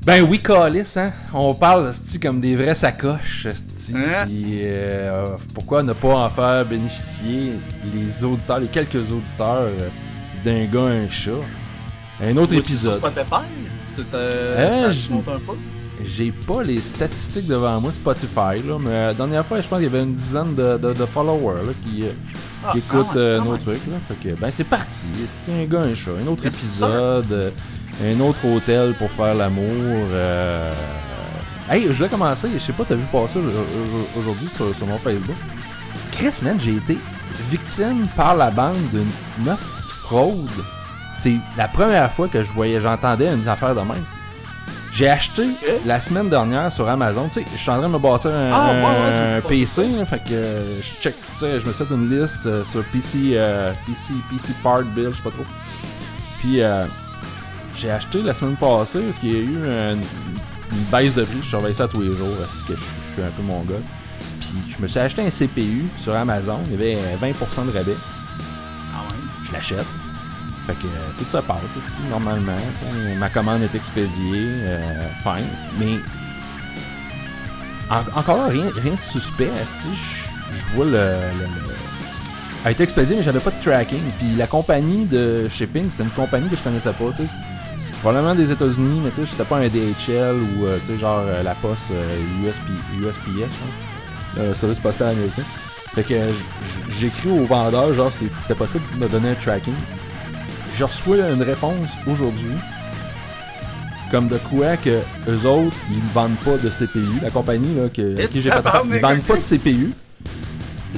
Ben oui, Calis, hein. On parle comme des vraies sacoches. Puis, pourquoi ne pas en faire bénéficier les auditeurs, les quelques auditeurs d'un gars, un chat. Un autre épisode. J'ai pas les statistiques devant moi Spotify, là, mais la dernière fois, je pense qu'il y avait une dizaine de followers là, qui écoutent nos trucs. Là. Fait que, ben c'est parti. C'est un gars, un chat. Un autre épisode. Un autre hôtel pour faire l'amour. Hey, je voulais commencer. Je sais pas, t'as vu passer aujourd'hui sur mon Facebook. Chris, man, j'ai été victime par la bande d'une hostie de fraude. C'est la première fois que j'entendais une affaire de même. J'ai acheté la semaine dernière sur Amazon. Tu sais, je suis en train de me bâtir un PC. Là, fait que je check. Tu sais, je me suis fait une liste sur PC Part Bill, je sais pas trop. Puis j'ai acheté la semaine passée parce qu'il y a eu une baisse de prix. Je surveille ça tous les jours. Parce que je suis un peu mon gars. Puis je me suis acheté un CPU sur Amazon. Il y avait 20% de rabais. Ah ouais? Je l'achète. Fait que tout ça passe, normalement. Ma commande est expédiée. Fine. Mais encore là, rien de suspect. Je vois le a été expédié, mais j'avais pas de tracking. Puis la compagnie de shipping, c'était une compagnie que je connaissais pas. C'est probablement des États-Unis, mais c'était pas un DHL ou genre la poste USPS, je pense. Service postal américain. Fait que j'écris au vendeur, genre, c'était possible de me donner un tracking. Je reçois une réponse aujourd'hui, comme de quoi que eux autres, ils ne vendent pas de CPU. La compagnie là, à qui j'ai fait affaire, ils ne vendent pas de CPU.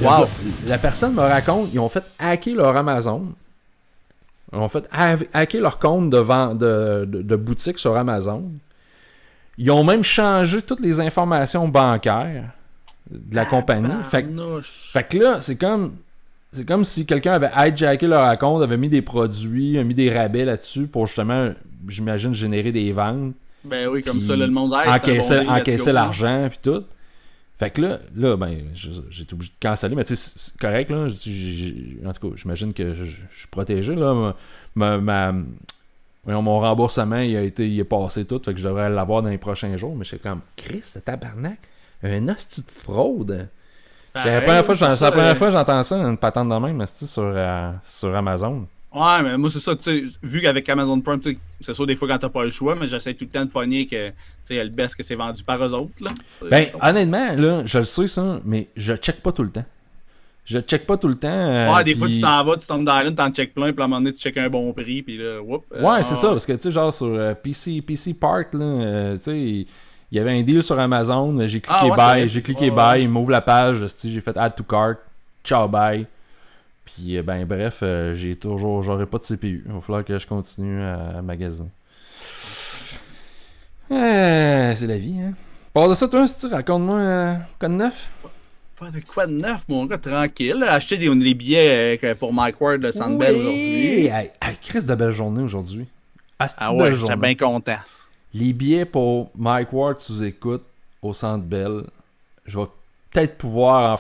Wow. La personne me raconte, ils ont fait hacker leur Amazon. Ils ont fait hacker leur compte de boutique sur Amazon. Ils ont même changé toutes les informations bancaires de la compagnie. Fait que là, c'est comme si quelqu'un avait hijacké leur compte, avait mis des produits, a mis des rabais là-dessus pour justement, j'imagine, générer des ventes. Ben oui, comme ça, le monde encaisser l'argent puis tout. Fait que là, ben, j'ai été obligé de canceller, mais tu sais, c'est correct, là. En tout cas, j'imagine que je suis protégé, là. Mon remboursement, il est passé tout, fait que je devrais l'avoir dans les prochains jours, mais je suis comme, Christ, tabarnak, un hostie de fraude. C'est la première fois que j'entends ça, une patente de même, sur Amazon. Ouais, mais moi, c'est ça, tu sais, vu qu'avec Amazon Prime, tu sais, c'est sûr, des fois, quand t'as pas le choix, mais j'essaie tout le temps de pogner que, tu sais, le best que c'est vendu par eux autres, là. Ben, honnêtement, là, je le sais, ça, mais je check pas tout le temps. Ouais, des fois, tu t'en vas, tu tombes dans la lune, t'en check plein, puis à un moment donné, tu check un bon prix, puis là, whoop. Ouais, c'est ça, parce que, tu sais, genre, sur PC Part, là, tu sais, il y avait un deal sur Amazon, j'ai cliqué buy, il m'ouvre la page, j'ai fait add to cart, ciao, bye. Puis, ben, bref, j'aurais pas de CPU. Il va falloir que je continue à magasiner. C'est la vie, hein. Par de ça, toi, raconte-moi quoi de neuf? Pas de quoi de neuf, mon gars, tranquille. Acheter les billets pour Mike Ward de Sandbell aujourd'hui. Chris de belle journée aujourd'hui. Ah ouais, j'étais bien content. Les billets pour Mike Ward sous-écoute au Centre Bell, je vais peut-être pouvoir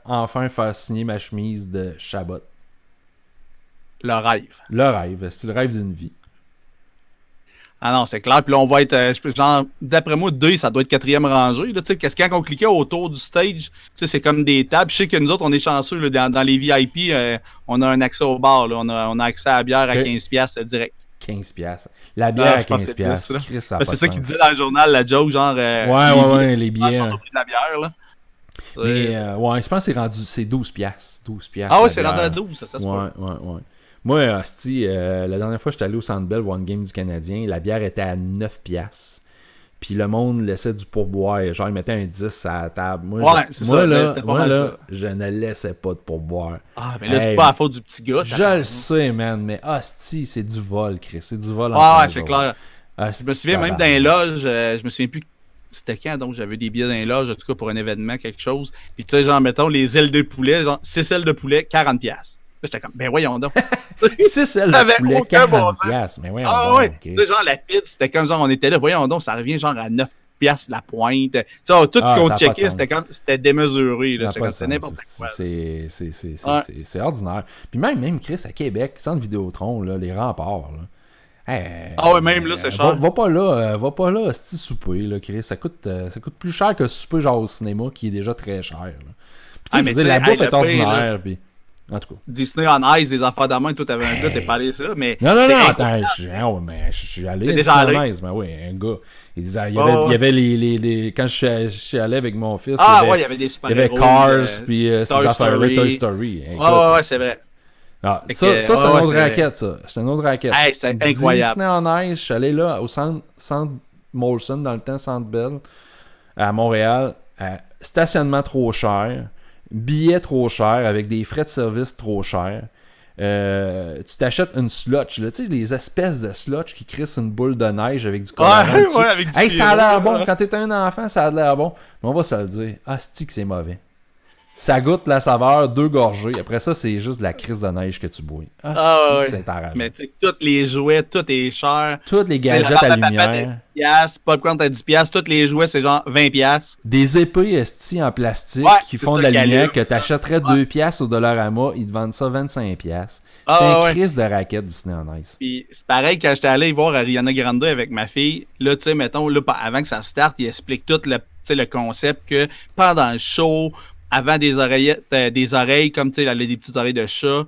enfin faire signer ma chemise de Chabot. Le rêve. C'est le rêve d'une vie. Ah non, c'est clair. Puis là, on va être, genre, d'après moi, 2, ça doit être 4e rangée. Là, qu'est-ce quand on cliquait autour du stage, c'est comme des tables. Je sais que nous autres, on est chanceux là, dans les VIP, on a un accès au bar. Là, on a accès à la bière à 15$ direct. 15$. La bière à 15$. C'est ça qu'il disait dans le journal, la joke, genre... ouais, les billets. Sont au prix de la bière, là. Mais, ouais, je pense que c'est 12$. 12$. Ah ouais, c'est rendu à 12, ça se peut. Ouais. Moi, la dernière fois, j'étais allé au Centre Bell voir une game du Canadien. La bière était à 9$. Puis le monde laissait du pourboire. Genre, ils mettaient un 10 à la table. Moi, je ne laissais pas de pourboire. Ah, mais là, c'est pas à la faute du petit gars. Je le sais, man. Mais c'est du vol, Chris. C'est du vol. Ouais, c'est clair. Je me souviens même d'un loge. Je me souviens plus c'était quand, donc j'avais des billets dans les loges, en tout cas pour un événement, quelque chose. Puis tu sais, genre, mettons, les ailes de poulet, genre 6 ailes de poulet, 40$. Là, j'étais comme, ben voyons donc. 6 ailes de poulet, 40$. Mais voyons donc. Ouais. Tu sais, genre, la pizza, c'était comme genre, on était là, voyons donc, ça revient genre à 9$ la pointe. Tu sais, tout ce qu'on checkait, c'était démesuré. Là, c'est n'importe quoi. C'est ordinaire. Puis même Chris, à Québec, Centre Vidéotron, là, les remparts, là. Ah ouais, même là, c'est cher. Va pas là, c'est souper, là, Chris. Ça coûte plus cher que souper genre au cinéma, qui est déjà très cher. Là. Puis, tu sais, je veux dire, la bouffe est ordinaire, puis... En tout cas. Disney on Ice, des enfants d'amour, toi t'avais un gars, t'es pas allé ça, mais... Non, attends, je suis allé à Disney on Ice, mais oui, un gars. Il y avait les... Quand je suis allé avec mon fils, il y avait des super-héros. Il y avait Cars, puis ces affaires-là, Toy Story. Ouais, c'est vrai. Ah, ça c'est une autre raquette, ça. C'est une autre raquette. Hey, c'est incroyable. Disney on Ice, je suis allé là, au centre Molson, dans le temps, Centre Bell, à Montréal. Stationnement trop cher. Billets trop chers, avec des frais de service trop chers. Tu t'achètes une slotch, là, tu sais, les espèces de slotch qui crissent une boule de neige avec du colorant dessus. Avec du ça a l'air bon. Quand t'es un enfant, ça a l'air bon. Mais on va se le dire. Asti que c'est mauvais. Ça goûte la saveur, 2 gorgées. Après ça, c'est juste de la crise de neige que tu bois. C'est arraché. Mais tu sais, tous les jouets, tout est cher. Toutes les gadgets à lumière. Popcorn à 10$, tous les jouets, c'est genre 20$. Des épées esti en plastique qui font de la lumière que t'achèterais 2$ au Dollarama, ils te vendent ça 25$. C'est une crise de raquette Disney on Ice. Puis c'est pareil quand j'étais allé voir Ariana Grande avec ma fille. Là, tu sais, mettons, là, avant que ça starte, il explique tout le concept que pendant le show, avant des oreilles comme, tu sais, elle a des petites oreilles de chat,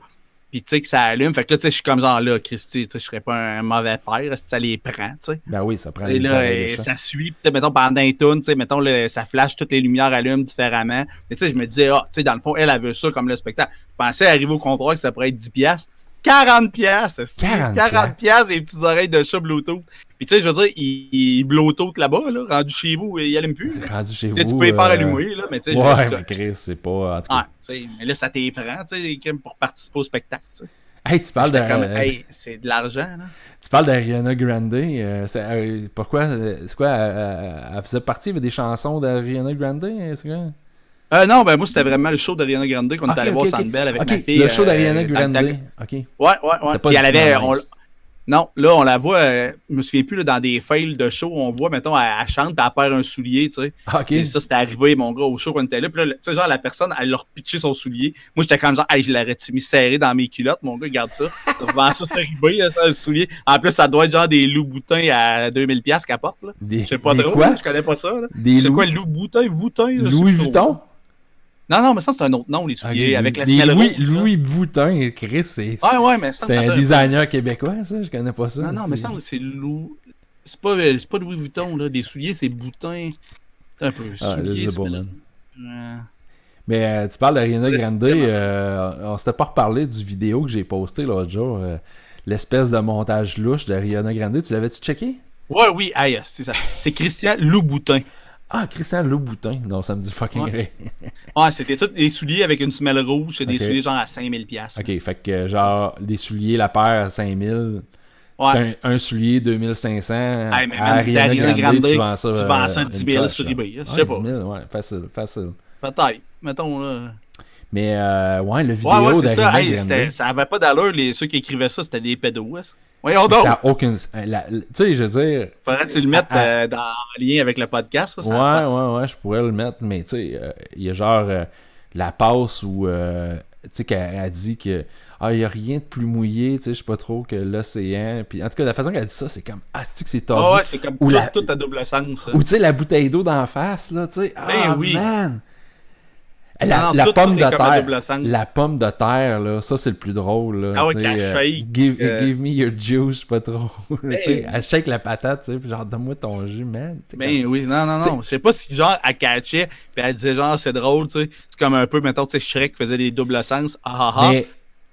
puis tu sais, que ça allume. Fait que là, tu sais, je suis comme genre là, Christy, tu sais, je serais pas un mauvais père si ça les prend, tu sais. Ben oui, ça prend les oreilles de chat. Ça suit, tu sais, mettons, pendant un tune, tu sais, mettons, ça flash, toutes les lumières allument différemment. Mais tu sais, je me disais, tu sais, dans le fond, elle veut ça comme le spectacle. Je pensais arriver au comptoir que ça pourrait être 10$. 40$! 40$ des petites oreilles de chat Bluetooth. Puis tu sais, je veux dire, il Bluetooth là-bas, là, rendu chez vous, il allume plus. Rendu chez vous. Tu peux les faire allumer, là, mais tu sais... Ouais, mais Chris, c'est pas... En tout cas. Tu sais, mais là, ça t'éprend, tu sais, pour participer au spectacle, tu sais. Hey, tu parles de... Hey, c'est de l'argent, là. Tu parles d'Ariana Grande. Pourquoi? C'est quoi? Elle faisait partie, il y avait des chansons d'Ariana Grande? C'est quoi? Non, ben moi, c'était vraiment le show d'Ariana Grande qu'on est allé voir au Centre Bell avec ma fille. Le show d'Ariana Grande. OK. Ouais. Puis elle avait... Non, là, on la voit, je me souviens plus, là, dans des fails de show, on voit, mettons, elle chante, puis elle perd un soulier, tu sais. OK. Et ça, c'était arrivé, mon gars, au show quand on était là. Puis là, tu sais, genre, la personne, elle leur pitché son soulier. Moi, j'étais comme genre, hey, je l'aurais-tu mis serré dans mes culottes, mon gars, regarde ça. Ça vend ça sur eBay, ça, le soulier. En plus, ça doit être genre des loups-boutins à 2000$ qu'elle porte, là. Je sais pas trop, je connais pas ça, là. C'est quoi, loup-boutin, Louis Vuitton? Non, mais ça, c'est un autre nom, les souliers, avec la semelle rouge. Louis Boutin, Chris, c'est... Ouais, mais ça... C'est un designer québécois, ça? Je connais pas ça. Non, mais ça, c'est Louis... C'est pas Louis Vuitton, là. Des souliers, c'est Boutin. C'est un peu souliers, c'est bon, Mais tu parles d'Ariana Grande, on s'était pas reparlé du vidéo que j'ai posté l'autre jour, l'espèce de montage louche d'Ariana Grande. Tu l'avais-tu checké? Ouais, oui, c'est ça. C'est Christian Louboutin. Ah, Christian Louboutin. Non, ça me dit fucking rien. Ouais, c'était tous des souliers avec une semelle rouge. C'est des souliers genre à 5000$. OK, fait que genre, des souliers, la paire à 5000$. Ouais. Un soulier 2500$. Hey, mais à Ariana Grande, tu vends ça. Tu vends ça 10 000 sur eBay. Je sais pas. 10 000, ouais, facile. Peut-être. Mettons, là. Mais, le vidéo d'Ariana Grande... Ça avait pas d'allure. Ceux qui écrivaient ça, c'était des pédos. Voyons donc. Ça n'a aucune... Tu sais, je veux dire... Faudrait que tu le mettes en lien avec le podcast. Ça, ouais, je pourrais le mettre, mais tu sais, il y a genre la passe où, tu sais, qu'elle a dit que il n'y a rien de plus mouillé, tu sais, je sais pas trop, que l'océan. Puis en tout cas, la façon qu'elle dit ça, c'est comme, c'est que c'est tordu. Ouais, c'est comme tout à double sens. Ou tu sais, la bouteille d'eau d'en face, là, tu sais. Oui. Man! La pomme de terre, la pomme de terre, là, ça c'est le plus drôle. Là, shake. Give me your juice, je sais pas trop. Elle shake la patate, tu sais, puis genre, donne-moi ton jus, man. Oui, non. Je sais pas si genre, elle catchait, puis elle disait genre, c'est drôle, tu sais. C'est comme un peu, mettons, tu sais, Shrek faisait des doubles sens. Mais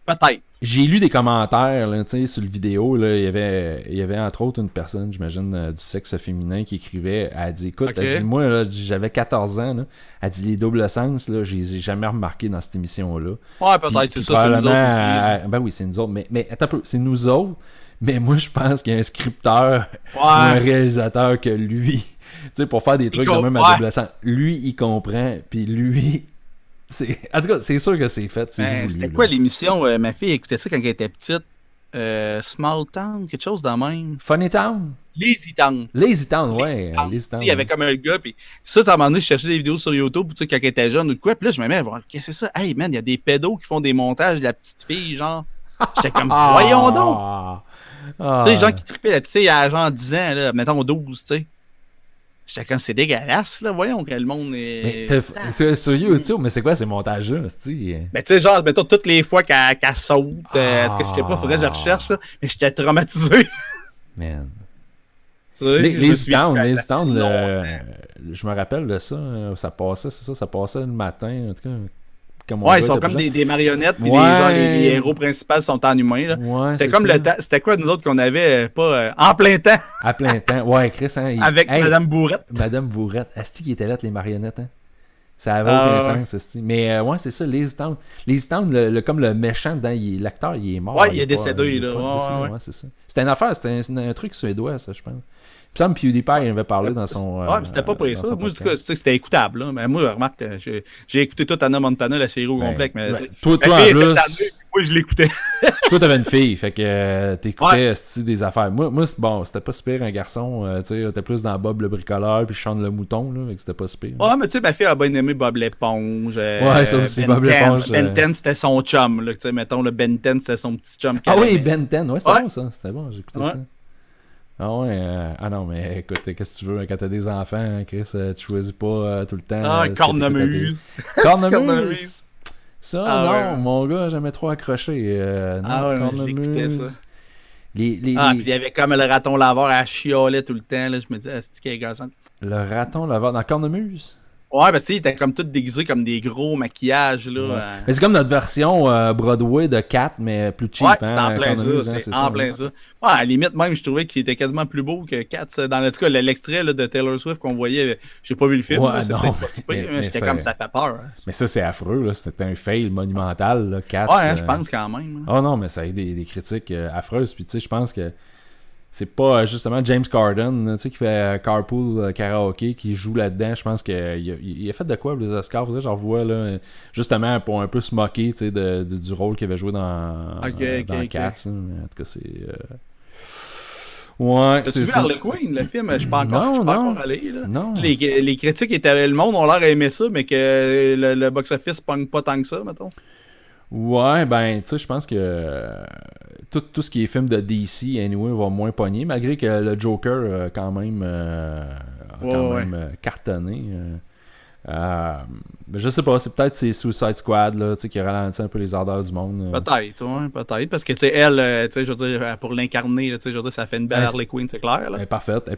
peut-être. J'ai lu des commentaires là, sur le vidéo. Là, il y avait entre autres une personne, j'imagine, du sexe féminin qui écrivait. Elle a dit, écoute, elle dit, moi, là, j'avais 14 ans. Là, elle dit, les doubles sens, là, je les ai jamais remarqués dans cette émission-là. Ouais, peut-être, c'est ça, c'est nous autres aussi. Ben oui, c'est nous autres. Mais attends un peu, c'est nous autres. Mais moi, je pense qu'il y a un scripteur ou un réalisateur que lui, tu sais, pour faire des trucs de même à double sens, lui, il comprend. Puis lui... En tout cas, c'est sûr que c'est fait. C'était quoi l'émission? Ma fille écoutait ça quand elle était petite. Small Town, quelque chose de même. Funny Town? Lazy Town. Lazy Town, ouais. Lazy Town, il y avait comme un gars. Puis ça, à un moment donné, je cherchais des vidéos sur YouTube tu sais, quand elle était jeune ou de quoi. Puis là, je me mets à voir, qu'est-ce que c'est ça? Hey man, il y a des pédos qui font des montages de la petite fille, genre. J'étais comme, voyons donc! Ah. Tu sais, les gens qui trippaient là-dessus, il y a genre 10 ans, là, mettons 12, tu sais. J'étais comme, c'est dégueulasse, là, voyons que le monde est... Mais sur YouTube, mais c'est quoi ces montages-là? Mais tu sais, genre, mettons, toutes les fois qu'elle saute, est-ce que je sais pas, faudrait que je recherche, là, mais j'étais traumatisé. Man. Tu sais, Les Towns, je me rappelle de ça, ça passait le matin, en tout cas. Ouais, ils sont comme des marionnettes, puis les héros principaux sont en humain, là. Ouais, c'était comme c'était quoi nous autres qu'on avait pas en plein temps? À plein temps, ouais, Chris, hein. Avec Madame Bourrette. Madame Bourrette, asti qui était là, les marionnettes, hein. Ça avait aucun sens, asti. Mais ouais, c'est ça, Lazy Town. Lazy Town, comme le méchant dedans, l'acteur, il est mort. Ouais, il est décédé, là. Ouais, c'est ça. C'était une affaire, c'était un truc suédois, ça, je pense. Il me semble PewDiePie il avait parlé dans son. Ouais, mais c'était pas pour ça. Moi, en tout cas, c'était écoutable. Là. Mais moi, remarque, j'ai écouté toute Anna Montana, la série au complet. Mais, toi, en plus. Moi, je l'écoutais. Toi, t'avais une fille, fait que t'écoutais des affaires. Moi, bon, c'était pas super un garçon. Tu sais, t'es plus dans Bob le bricoleur, puis Sean le mouton, là, fait que c'était pas super. Ouais, mais tu sais, ma fille a bien aimé Bob l'éponge. Ouais, ça aussi, Bob l'éponge. Ben 10, c'était son chum. Tu sais, mettons, le Ben 10, c'était son petit chum. Ah oui, Ben 10, ouais, c'était bon, ça. C'était bon, j'écoutais ça. Ah ouais, ah non, mais écoute, qu'est-ce que tu veux quand t'as des enfants, Chris, tu choisis pas tout le temps. Ah, cornemuse. Cornemuse. Ça, ah, non, mon gars, jamais trop accroché. Non, je l'écoutais, ça. Puis il y avait comme le raton laveur à chialer tout le temps, là. Je me disais, c'est qui est gossant. Le raton laveur dans Cornemuse? Ouais, ben tu sais, il était comme tout déguisé comme des gros maquillages, là. Ouais. Mais c'est comme notre version Broadway de Cat, mais plus cheap. Ouais, c'est en plein ça. C'est en plein ça. Ouais, à la limite, même, je trouvais qu'il était quasiment plus beau que Cat. Dans le cas, l'extrait de Taylor Swift qu'on voyait, j'ai pas vu le film. Ouais, non, mais j'étais comme, ça fait peur. Hein. Mais ça, c'est affreux, là. C'était un fail monumental, là, Cat. Ouais, hein, je pense quand même. Oh non, mais ça a eu des critiques affreuses. Puis tu sais, je pense que c'est pas justement James Corden, tu sais, qui fait Carpool Karaoke, qui joue là-dedans. Je pense qu'il a fait de quoi pour les Oscars? Faudrait que j'en revoie, là, justement, pour un peu se moquer, tu sais, du rôle qu'il avait joué dans Cats. Hein. En tout cas, c'est... Ouais, t'as-tu vu Harley Quinn, le film? Je suis pas encore allé. Là. Non. Les critiques étaient... Le monde ont l'air aimé ça, mais que le box-office pogne pas tant que ça, mettons. Ouais, ben, tu sais, je pense que tout ce qui est film de DC, anyway, va moins pogner, malgré que le Joker, quand même, cartonné. Mais je sais pas, c'est peut-être c'est Suicide Squad, là, tu sais, qui ralentit un peu les ardeurs du monde. Peut-être, ouais, peut-être. Parce que, tu sais, elle, tu sais, je veux dire, pour l'incarner, tu sais, je veux dire, ça fait une belle Harley Quinn, c'est clair, là. Elle est parfaite.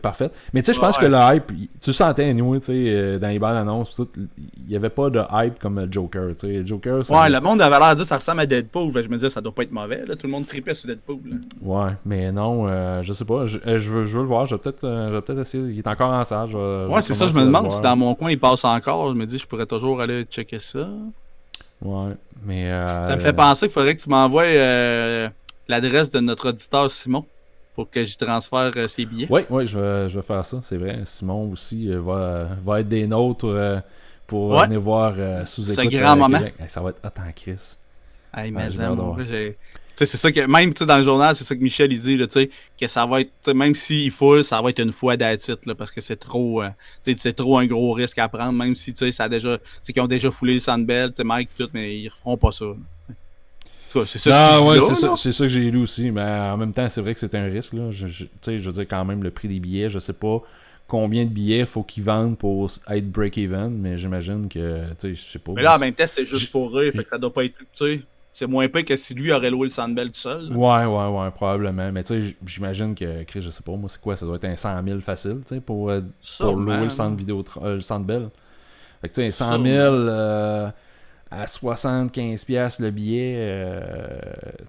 Mais tu sais, je pense que le hype, tu sentais, anyway, tu sais, dans les bandes annonces, il y avait pas de hype comme le Joker, tu sais. Joker, ouais, le monde avait l'air de dire ça ressemble à Deadpool. Je me disais, ça doit pas être mauvais, là. Tout le monde tripait sur Deadpool, là. Ouais, mais non, je sais pas. Je veux le voir, je vais peut-être essayer. Il est encore en salle. Ouais, c'est ça, je me demande si dans mon coin il passe encore. Je me dis, je pourrais toujours aller checker ça. Ouais, mais... ça me fait penser qu'il faudrait que tu m'envoies l'adresse de notre auditeur Simon pour que j'y transfère ses billets. Oui, je vais faire ça, c'est vrai. Simon aussi va être des nôtres pour venir voir sous-écoute. Ce grand moment. Ça va être hot en crise. Hey, mais c'est ça que, même dans le journal, c'est ça que Michel il dit, là, que ça va être, même s'il faut, ça va être une fois d'attitude, parce que c'est trop c'est trop un gros risque à prendre, même si ça a déjà, qu'ils ont déjà foulé le Sandbell, Mike, tout, mais ils referont pas ça. C'est ça, c'est ça que j'ai lu aussi, mais en même temps, c'est vrai que c'est un risque. Là. Je veux dire, quand même, le prix des billets, je sais pas combien de billets faut qu'ils vendent pour être break-even, mais j'imagine que, je sais pas. Mais là, en même temps, c'est juste pour eux, fait que ça doit pas être, c'est moins pire que si lui aurait loué le Sandbell tout seul. Là. Ouais, probablement. Mais tu sais, j'imagine que, Chris, je sais pas, moi, c'est quoi, ça doit être un 100 000 facile, tu sais, pour louer le centre vidéo, le Sandbell. Fait que, tu sais, 100 000 à 75$ le billet,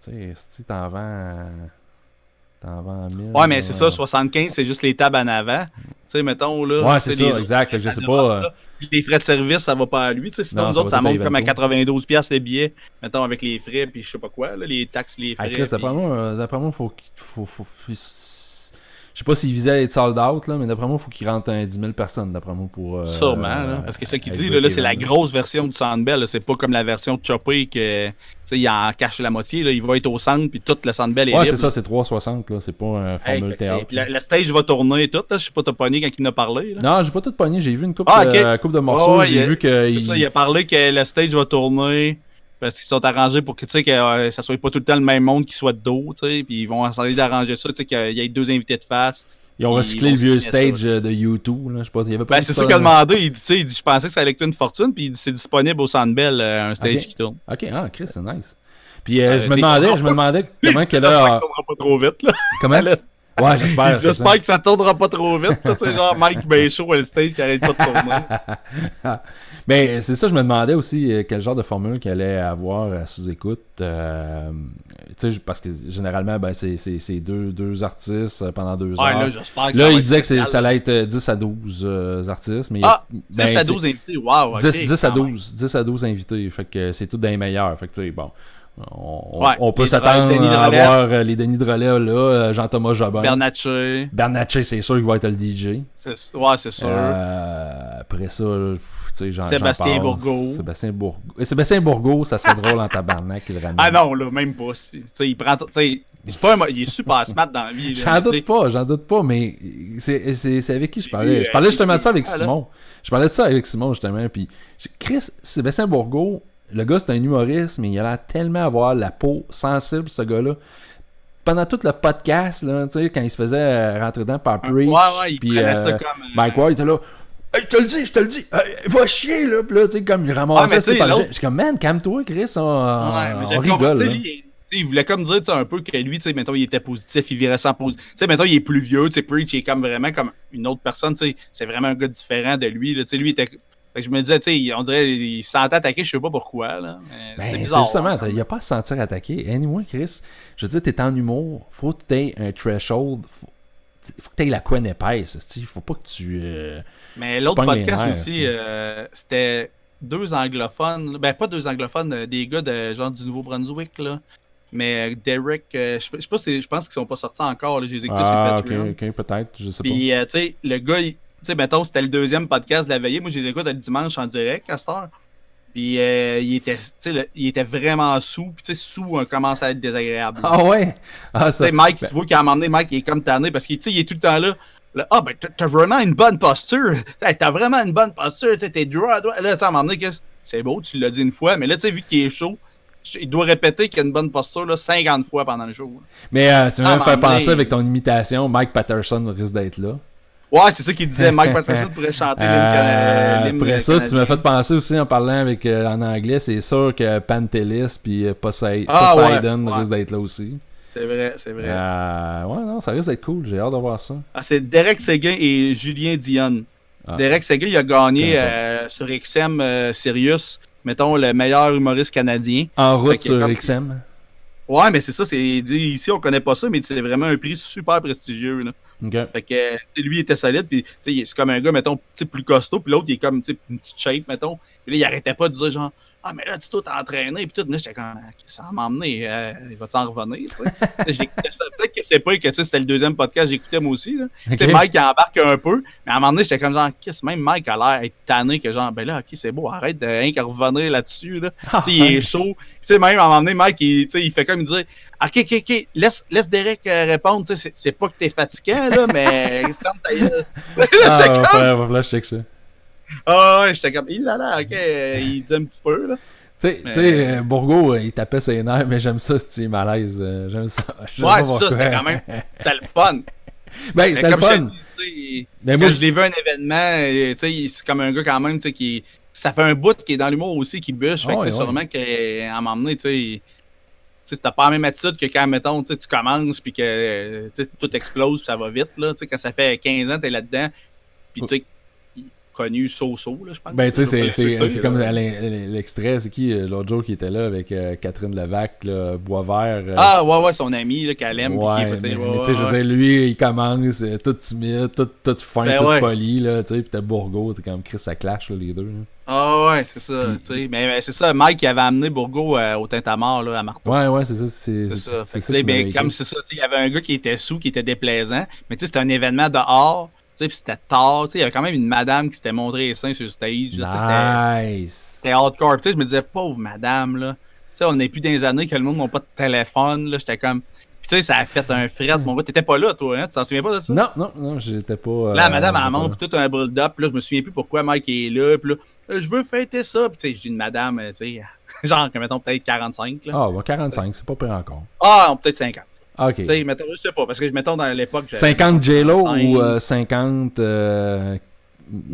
tu sais, si t'en vends 1000. Ouais, mais c'est ça, 75, c'est juste les tables en avant. Tu sais, mettons, là. Ouais, c'est ça, exact. Je sais pas. Les frais de service, ça va pas à lui. Sinon, nous autres, ça monte comme à 92$ les billets. Mettons, avec les frais, puis je sais pas quoi, là, les taxes, les frais. Chris, d'après moi, faut je sais pas s'il visait à être sold out, là, mais d'après moi, il faut qu'il rentre 10 000 personnes, d'après moi, pour... Sûrement, là, parce que ça qu'il dit, là, c'est la grosse version du Sandbell, là, c'est pas comme la version de Choppé que, il en cache la moitié, là, il va être au centre, puis tout le Sandbell est libre. Ouais, c'est ça, c'est 360, là, c'est pas un formule théâtre. Puis le stage va tourner et tout, là, je sais pas, t'as pogné quand il en a parlé, là. Non, j'ai pas tout pogné, j'ai vu une couple de morceaux, j'ai vu que... C'est ça, il a parlé que le stage va tourner... Parce qu'ils sont arrangés pour que, tu sais, que ça soit pas tout le temps le même monde qui soit de dos, tu sais. Puis ils vont essayer d'arranger ça, tu sais, qu'il y ait 2 invités de face. Ils ont recyclé le vieux stage de YouTube, là. Je sais pas, il y avait pas Ben, c'est ça qu'il a demandé. Il dit, je pensais que ça allait coûter une fortune, puis il dit, c'est disponible au Centre Bell, un stage qui tourne. Ok, Chris, c'est nice. Puis je me demandais comment qu'elle a... Ça ne tournera pas trop vite, là. Comment? Ouais, j'espère. J'espère que ça tournera pas trop vite, tu sais, genre Mike Béchaud à le stage qui arrête pas de tourner. Mais c'est ça, je me demandais aussi quel genre de formule qu'elle allait avoir à sous-écoute. Tu sais, parce que généralement, ben, c'est deux artistes pendant 2 heures. Là, j'espère que là il disait que ça allait être 10 à 12 artistes. Mais 10 à 12 invités, wow. 10 à 12 invités. Fait que c'est tout des meilleurs. Fait que, tu sais, bon. On peut s'attendre à avoir les Denis de relais là, Jean-Thomas Jobin. Bernatchez, c'est sûr qu'il va être le DJ. Ouais, c'est sûr. Après ça, tu sais, Sébastien Bourgault. Sébastien Bourgault, ça serait drôle en tabarnak qu'il ramène. Ah non, là, même pas. Il prend. Il est super smart dans la vie. J'en doute pas, mais c'est avec qui je parlais. Je parlais justement de ça avec Simon. Je parlais de ça avec Simon, justement. Puis, Chris, Sébastien Bourgault, le gars, c'est un humoriste, mais il a l'air tellement avoir la peau sensible, ce gars-là. Pendant tout le podcast, là, tu sais, quand il se faisait rentrer dedans par Preach, puis ça comme, Mike Ward, il était là. Hey, je te le dis, va chier, là, pis là, tu sais, comme il ramassait, je suis comme, man, calme-toi, Chris, on rigole, là. Il voulait comme dire un peu que lui, tu sais, mettons, il était positif, il virait sans positif. Tu sais, mettons, il est plus vieux, tu sais, Preach, il est comme vraiment comme une autre personne, tu sais, c'est vraiment un gars différent de lui, tu sais, lui, il était... Fait que je me disais, tu sais, on dirait qu'il se sentait attaqué, je sais pas pourquoi, là. Ben, bizarre, c'est justement, il n'y a pas à se sentir attaqué. Anyway, Chris, je veux dire, t'es en humour, faut que t'aies un threshold, faut que t'aies la couenne épaisse, faut pas que tu... Mais l'autre podcast aussi, c'était 2 anglophones, ben pas 2 anglophones, des gars de genre du Nouveau-Brunswick, là. Mais Derek, je sais pas si, je pense qu'ils sont pas sortis encore, là, je les ai écoutés sur Patreon. Ok, peut-être, je sais pas. Puis, tu sais, le gars, tu sais, mettons, c'était le 2e podcast de la veillée. Moi, je les écoute le dimanche en direct à cette heure. Puis, il était vraiment sous. Puis, tu sais, sous commence à être désagréable. Ah ouais? Tu sais, Mike, tu vois qu'à un moment donné, Mike, il est comme tanné parce qu'il il est tout le temps là. Ah, ben, t'as vraiment une bonne posture. T'as vraiment une bonne posture. T'es droit à droite. Là, à un moment donné, c'est beau, tu l'as dit une fois. Mais là, tu sais, vu qu'il est chaud, il doit répéter qu'il a une bonne posture là, 50 fois pendant le jour. Mais tu m'as fait penser avec ton imitation, Mike Patterson risque d'être là. Ouais, c'est ça qu'il disait. Mike Patterson pourrait chanter l'hymne. Après ça, tu m'as fait penser aussi en parlant avec en anglais, c'est sûr que Pantelis puis Poseidon risque d'être là aussi. C'est vrai, c'est vrai. Ouais, non, ça risque d'être cool. J'ai hâte de voir ça. C'est Derek Séguin et Julien Dionne. Derek Séguin, il a gagné sur XM Sirius, mettons, le meilleur humoriste canadien. En route sur XM. Ouais, mais c'est ça, c'est dit ici, on connaît pas ça, mais c'est vraiment un prix super prestigieux. Là. Okay. Fait que lui, il était solide, puis c'est comme un gars, mettons, plus costaud, puis l'autre, il est comme une petite shape, mettons. Puis là, il arrêtait pas de dire genre, ah, mais là, tu dois t'entraîner, puis tout. Là, j'étais comme, ça va m'emmener, il va t'en revenir, tu sais. Peut-être que c'est pas que c'était le 2e podcast, j'écoutais moi aussi, là. Okay. Tu sais, Mike, il embarque un peu, mais à un moment donné, j'étais comme genre, même Mike a l'air être tanné, que genre, ben là, ok, c'est beau, arrête de rien qu'à revenir là-dessus, là. Tu sais, il est chaud. Tu sais, même à un moment donné, Mike, il fait comme, il dit, ok, laisse Derek répondre, tu sais, c'est pas que t'es fatiguant, là, mais ferme ta gueule. Va falloir je check ça. Ah ouais, j'étais comme, il il dit un petit peu, là. Tu sais, Bourgault, il tapait ses nerfs, mais j'aime ça, c'est malaise. J'aime ça. Ouais, c'est ça, c'était quand même, c'était le fun. Ben, c'était le fun. Mais moi, je l'ai vu à un événement, tu sais, c'est comme un gars quand même, tu sais, qui, ça fait un bout qui est dans l'humour aussi, qui bûche, fait que, sûrement qu'à un moment donné, tu sais, t'as pas la même attitude que quand, mettons, tu commences, puis que tout explose, puis ça va vite, là, tu sais, quand ça fait 15 ans, t'es là-dedans, puis tu sais, connu So-So, là, je pense. Ben, tu sais, c'est comme l'extrait, c'est qui l'autre jour qui était là avec Catherine Levac, là, Boisvert. Ouais, son ami, là, qu'elle aime. Ouais, mais tu sais, je veux dire, lui, il commence tout timide, tout fin, tout poli, là, tu sais, pis t'as Bourgault, t'es comme Chris, ça clash, là, les deux. Là. Ah ouais, c'est ça, tu sais. Mais c'est ça, Mike, il avait amené Bourgault au Tintamarre, là, à Martin. Ouais, c'est ça. C'est ça. Mais comme c'est ça, tu sais, il y avait un gars qui était sous, qui était déplaisant, mais tu sais, c'était un événement dehors. Puis c'était tard, il y avait quand même une madame qui s'était montré les seins sur le stage. Là, nice! C'était hardcore. Je me disais, pauvre madame, là. On n'est plus dans les années que le monde n'a pas de téléphone. Là, j'étais comme. Puis tu sais, ça a fait un fret. Mon gars, t'étais pas là, toi, hein? Tu t'en souviens pas de ça? Non, j'étais pas. Là, madame, elle j'étais monte, puis tout un build-up. Puis là, je me souviens plus pourquoi Mike est là. Puis là, je veux fêter ça. Puis tu sais, je dis une madame, tu sais, genre, mettons, peut-être 45. Là. Ah, 45, c'est pas pire encore. Ah, peut-être 50. Ok. Tu sais, mettons, je sais pas, parce que mettons, dans l'époque. 50 J-Lo ou 50. Non,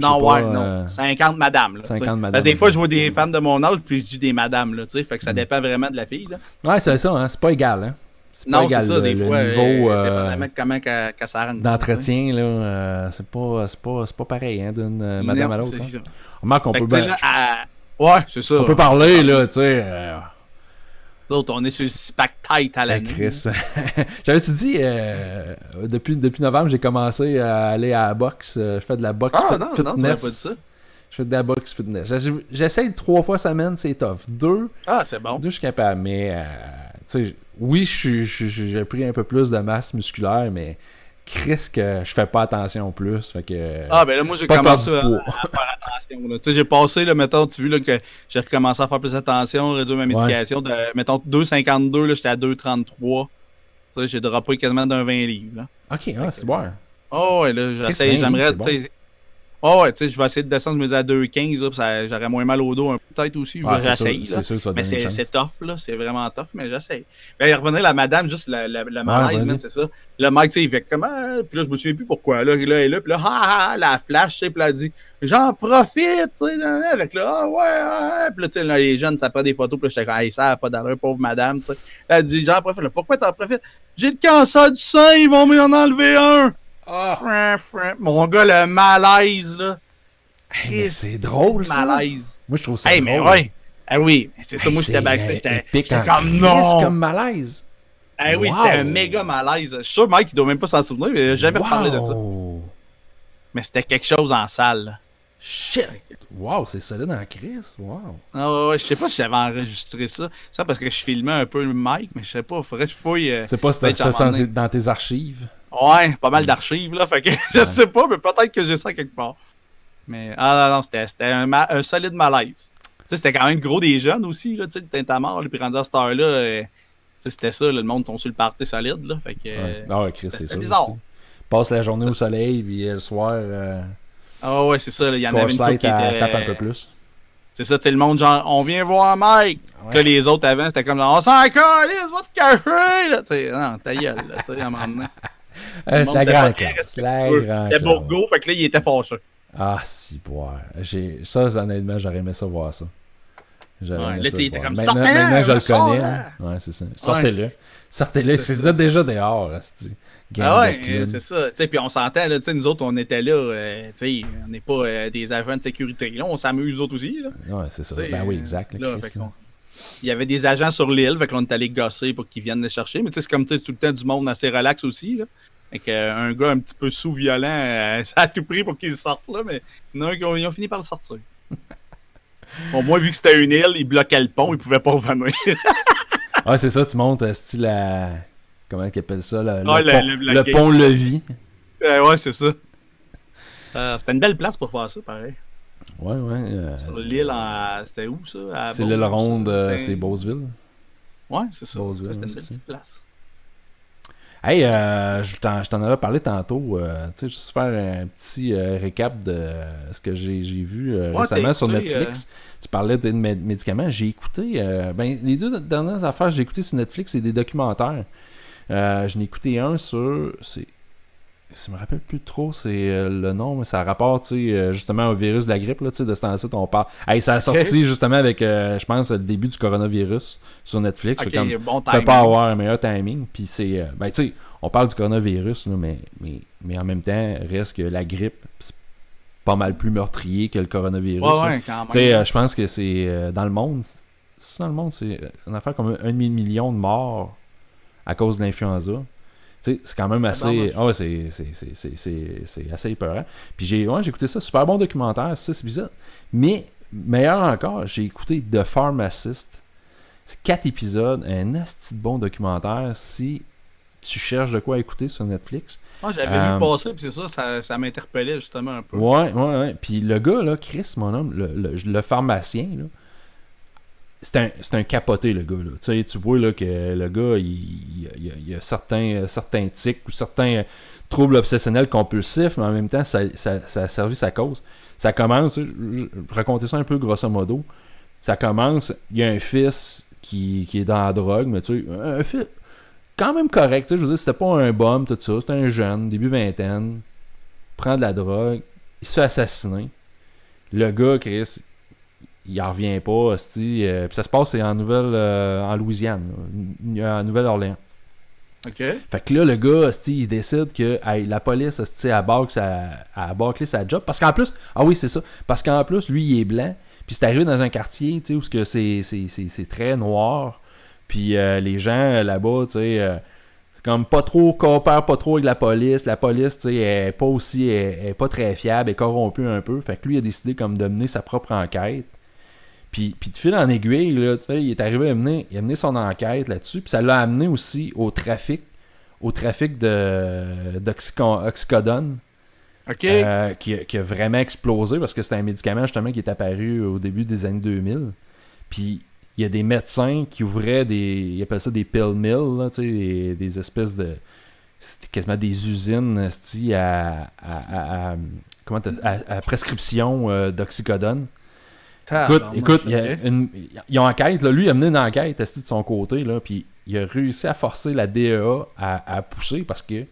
pas, ouais, non. 50 madame. Là, 50 madame. Parce que des fois, je vois des femmes de mon âge, puis je dis des madames, là, tu sais. Fait que ça dépend vraiment de la fille, là. Ouais, c'est ça, hein. C'est pas égal, hein. Non, c'est ça, des fois. Niveau comment qu'elle s'arrête. d'entretien, là, c'est pas pareil, hein, d'une madame à l'autre. C'est ça. Remarque qu'on peut bien. Ouais, c'est ça. On peut parler, là, tu sais. D'autres, on est sur le SPAC tight à la Chris. J'avais-tu dit, depuis novembre, j'ai commencé à aller à la boxe. Je fais de la boxe fitness. Non, pas dit ça. Je fais de la boxe fitness. J'essaye 3 fois semaine, c'est tough. 2, c'est bon. 2, je suis capable. Mais, tu sais, oui, j'ai pris un peu plus de masse musculaire, mais Chris, que je fais pas attention plus. Fait que, ben là, moi, j'ai commencé à faire attention. Tu sais, j'ai passé, là, mettons, tu vois, là, que j'ai recommencé à faire plus attention, réduire ma médication. De, mettons, 2,52, là, j'étais à 2,33. Tu sais, j'ai droppé quasiment d'un 20 livres. Là. Ok, c'est bon. Oh, ouais, là, j'aimerais, tu sais. Oh, ouais, tu sais, je vais essayer de descendre, je me dis à 2,15, là, j'aurais moins mal au dos, peut-être aussi. J'essaye. C'est sûr, ça mais c'est tough, là. C'est vraiment tough, mais j'essaye. Ben, revenir la madame, juste le malaise, c'est ça. Le mec, tu sais, il fait comment? Puis là, je me souviens plus pourquoi. Là, elle est là, puis là, la flash, tu sais, puis là, elle dit, j'en profite, tu sais, avec là, ouais. Puis là, tu sais, les jeunes, ça prend des photos, puis là, j'étais comme, hey, ça n'a pas d'allure, pauvre madame, tu sais. Elle dit, j'en profite. Là, pourquoi t'en profites? J'ai le cancer du sein, ils vont m'en enlever un. Mon gars, le malaise, là. Hey, c'est drôle, ça. Malaise. Moi, je trouve ça drôle. Mais ouais. Ah oui, c'est ça. Moi, j'étais backstage. J'étais comme non. C'est comme malaise. Ah oui, c'était un méga malaise. Je suis sûr, Mike, il doit même pas s'en souvenir, mais j'ai jamais parlé de ça. Mais c'était quelque chose en salle. Là. Shit. Wow, c'est solide en crise. Wow. Ah ouais, je sais pas si j'avais enregistré ça. Ça parce que je filmais un peu le mic, mais je sais pas, faudrait que je fouille. C'est pas si t'as ça dans tes archives. Ouais, pas mal d'archives, là. Fait que je sais pas, mais peut-être que j'ai ça quelque part. Mais non, c'était un solide malaise. Tu sais, c'était quand même gros des jeunes aussi, là. Tu sais, le Tintamarre, puis rendu à cette heure-là, c'était ça, là, le monde sont sur le party solide, là. Fait que. Ah ouais, Chris, c'est ça. Bizarre. Passe la journée au soleil, puis le soir. Ah ouais, c'est ça, il y en avait une couple qui était. Tape un peu plus. C'est ça, tu sais, le monde, genre, on vient voir Mike. Ouais. Que les autres avant, c'était comme genre, on s'en calisse, va te cacher, là. Tu sais, non, ta gueule, là, tu sais, à un moment donné. C'est la grande classe. C'était Bourgo, fait que là, il était fâché. Ah, si, ouais. Ça, honnêtement, j'aurais aimé ça voir ça. Là, il était comme maintenant, je le connais. Hein. Ouais, c'est ça. Sortez-le. Sortez-le. C'est déjà dehors. Ah ouais, c'est ça. Puis on s'entend, là, nous autres, on était là. On n'est pas des agents de sécurité. Là, on s'amuse, eux autres aussi. Là. Ouais, c'est ça. Ben oui, exact. Là, il y avait des agents sur l'île, fait qu'on est allé gosser pour qu'ils viennent les chercher. Mais c'est comme tout le temps du monde assez relax aussi. Là. Fait un gars un petit peu sous-violent, ça a tout pris pour qu'il sorte, là, mais il y en a qui ont fini par le sortir. Bon, moi, vu que c'était une île, il bloquait le pont, il pouvait pas revenir. Ouais, c'est ça, tu montes style à... Comment ils appellent ça? Le pont-levis. Ouais, c'est ça. C'était une belle place pour faire ça, pareil. Ouais. Sur l'île, c'était où, ça? C'est l'île ronde, c'est Beauceville. Ouais, c'est ça. Beauceville, c'était une belle petite place. Hey, je t'en avais parlé tantôt. Tu sais, juste faire un petit récap de ce que j'ai vu récemment sur Netflix. Tu parlais de médicaments. J'ai écouté. Les 2 dernières affaires que j'ai écoutées sur Netflix, c'est des documentaires. Je n'ai écouté un sur. Je me rappelle plus trop c'est le nom, mais ça rapporte justement au virus de la grippe. Là, de ce temps-ci, on parle. Hey, ça a sorti justement avec, je pense, le début du coronavirus sur Netflix. Okay, comme, bon tu peux pas avoir un meilleur timing. Puis c'est. Tu sais, on parle du coronavirus, là, mais en même temps, reste que la grippe, c'est pas mal plus meurtrier que le coronavirus. Ouais, quand même. Tu sais, je pense que c'est dans le monde. Dans le monde, c'est une affaire comme 1 million de morts à cause de l'influenza. Tu sais, c'est quand même assez. Ah ouais, c'est assez épeurant. Puis j'ai écouté ça, super bon documentaire, 6 épisodes. Mais, meilleur encore, j'ai écouté The Pharmacist. C'est 4 épisodes, un asti de bon documentaire. Si tu cherches de quoi écouter sur Netflix. Moi, j'avais vu passer, puis c'est ça m'interpellait justement un peu. Ouais. Puis le gars, là, Chris, mon homme, le pharmacien, là, c'est un capoté, le gars, là. Tu sais, tu vois, là, que le gars, il a certains tics ou certains troubles obsessionnels compulsifs, mais en même temps, ça a servi sa cause. Ça commence, je racontais ça un peu grosso modo, ça commence, il y a un fils qui est dans la drogue, mais tu sais, un fils quand même correct, tu sais, je veux dire, c'était pas un bum, tout ça, c'était un jeune, début vingtaine, prend de la drogue, il se fait assassiner. Le gars, Chris, il en revient pas, hostie, puis ça se passe en en Louisiane, là, en Nouvelle-Orléans. OK. Fait que là, le gars, hostie, il décide que la police, hostie, a bâclé sa job. Parce qu'en plus, ah oui, c'est ça, parce qu'en plus, lui, il est blanc, puis c'est arrivé dans un quartier, tu sais, où c'est très noir, puis les gens là-bas, tu sais, comme pas trop, coopèrent pas trop avec la police, tu sais, est pas aussi, est pas très fiable, est corrompue un peu, fait que lui, il a décidé comme de mener sa propre enquête. Puis de fil en aiguille, là, tu sais, il est arrivé à mener son enquête là-dessus, puis ça l'a amené aussi au trafic d'oxycodone, OK. qui a vraiment explosé parce que c'était un médicament justement qui est apparu au début des années 2000. Puis il y a des médecins qui ouvraient ils appellent ça des pill mills, là, tu sais, des espèces de... C'était quasiment des usines à prescription d'oxycodone. Écoute, ils ont enquête, là, lui il a mené une enquête de son côté, là, puis il a réussi à forcer la DEA à pousser parce que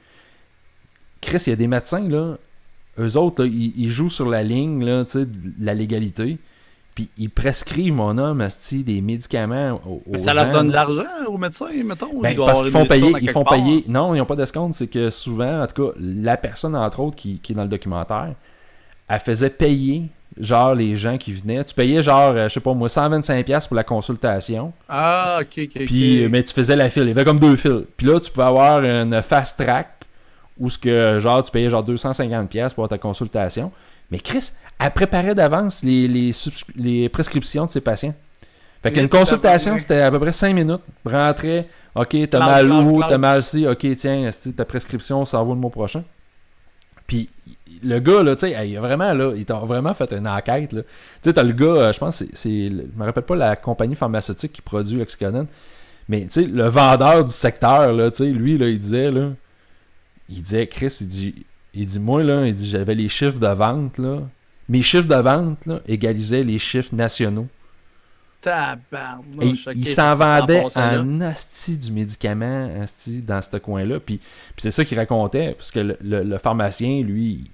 Chris, il y a des médecins, là, eux autres, là, ils jouent sur la ligne là, de la légalité, puis ils prescrivent, mon homme, des médicaments aux ça gens, leur donne de là. l'argent aux médecins, mettons? Ben, parce qu'ils font payer, non, ils n'ont pas d'escompte, c'est que souvent, en tout cas, la personne, entre autres, qui est dans le documentaire, elle faisait payer genre les gens qui venaient. Tu payais genre, je sais pas moi, 125$ pour la consultation. Ah, ok. Puis, mais tu faisais la file. Il y avait comme deux files. Puis là, tu pouvais avoir une fast track où ce que, genre, tu payais genre 250$ pour avoir ta consultation. Mais Chris, elle préparait d'avance les prescriptions de ses patients. Fait qu'une consultation, c'était à peu près 5 minutes. Rentrais, ok, t'as mal où, t'as mal ci, ok, tiens, ta prescription, ça va le mois prochain. Puis le gars, là, tu sais, il a vraiment fait une enquête, là. Tu sais, t'as le gars, je pense, je me rappelle pas la compagnie pharmaceutique qui produit l'oxycodone, mais tu sais, le vendeur du secteur, là, tu sais, lui, là, il disait, Chris, il dit, moi, là, il dit, j'avais les chiffres de vente, là. Mes chiffres de vente, là, égalisaient les chiffres nationaux. Et il s'en vendait en asti du médicament dans ce coin-là. Puis c'est ça qu'il racontait, parce que le pharmacien, lui,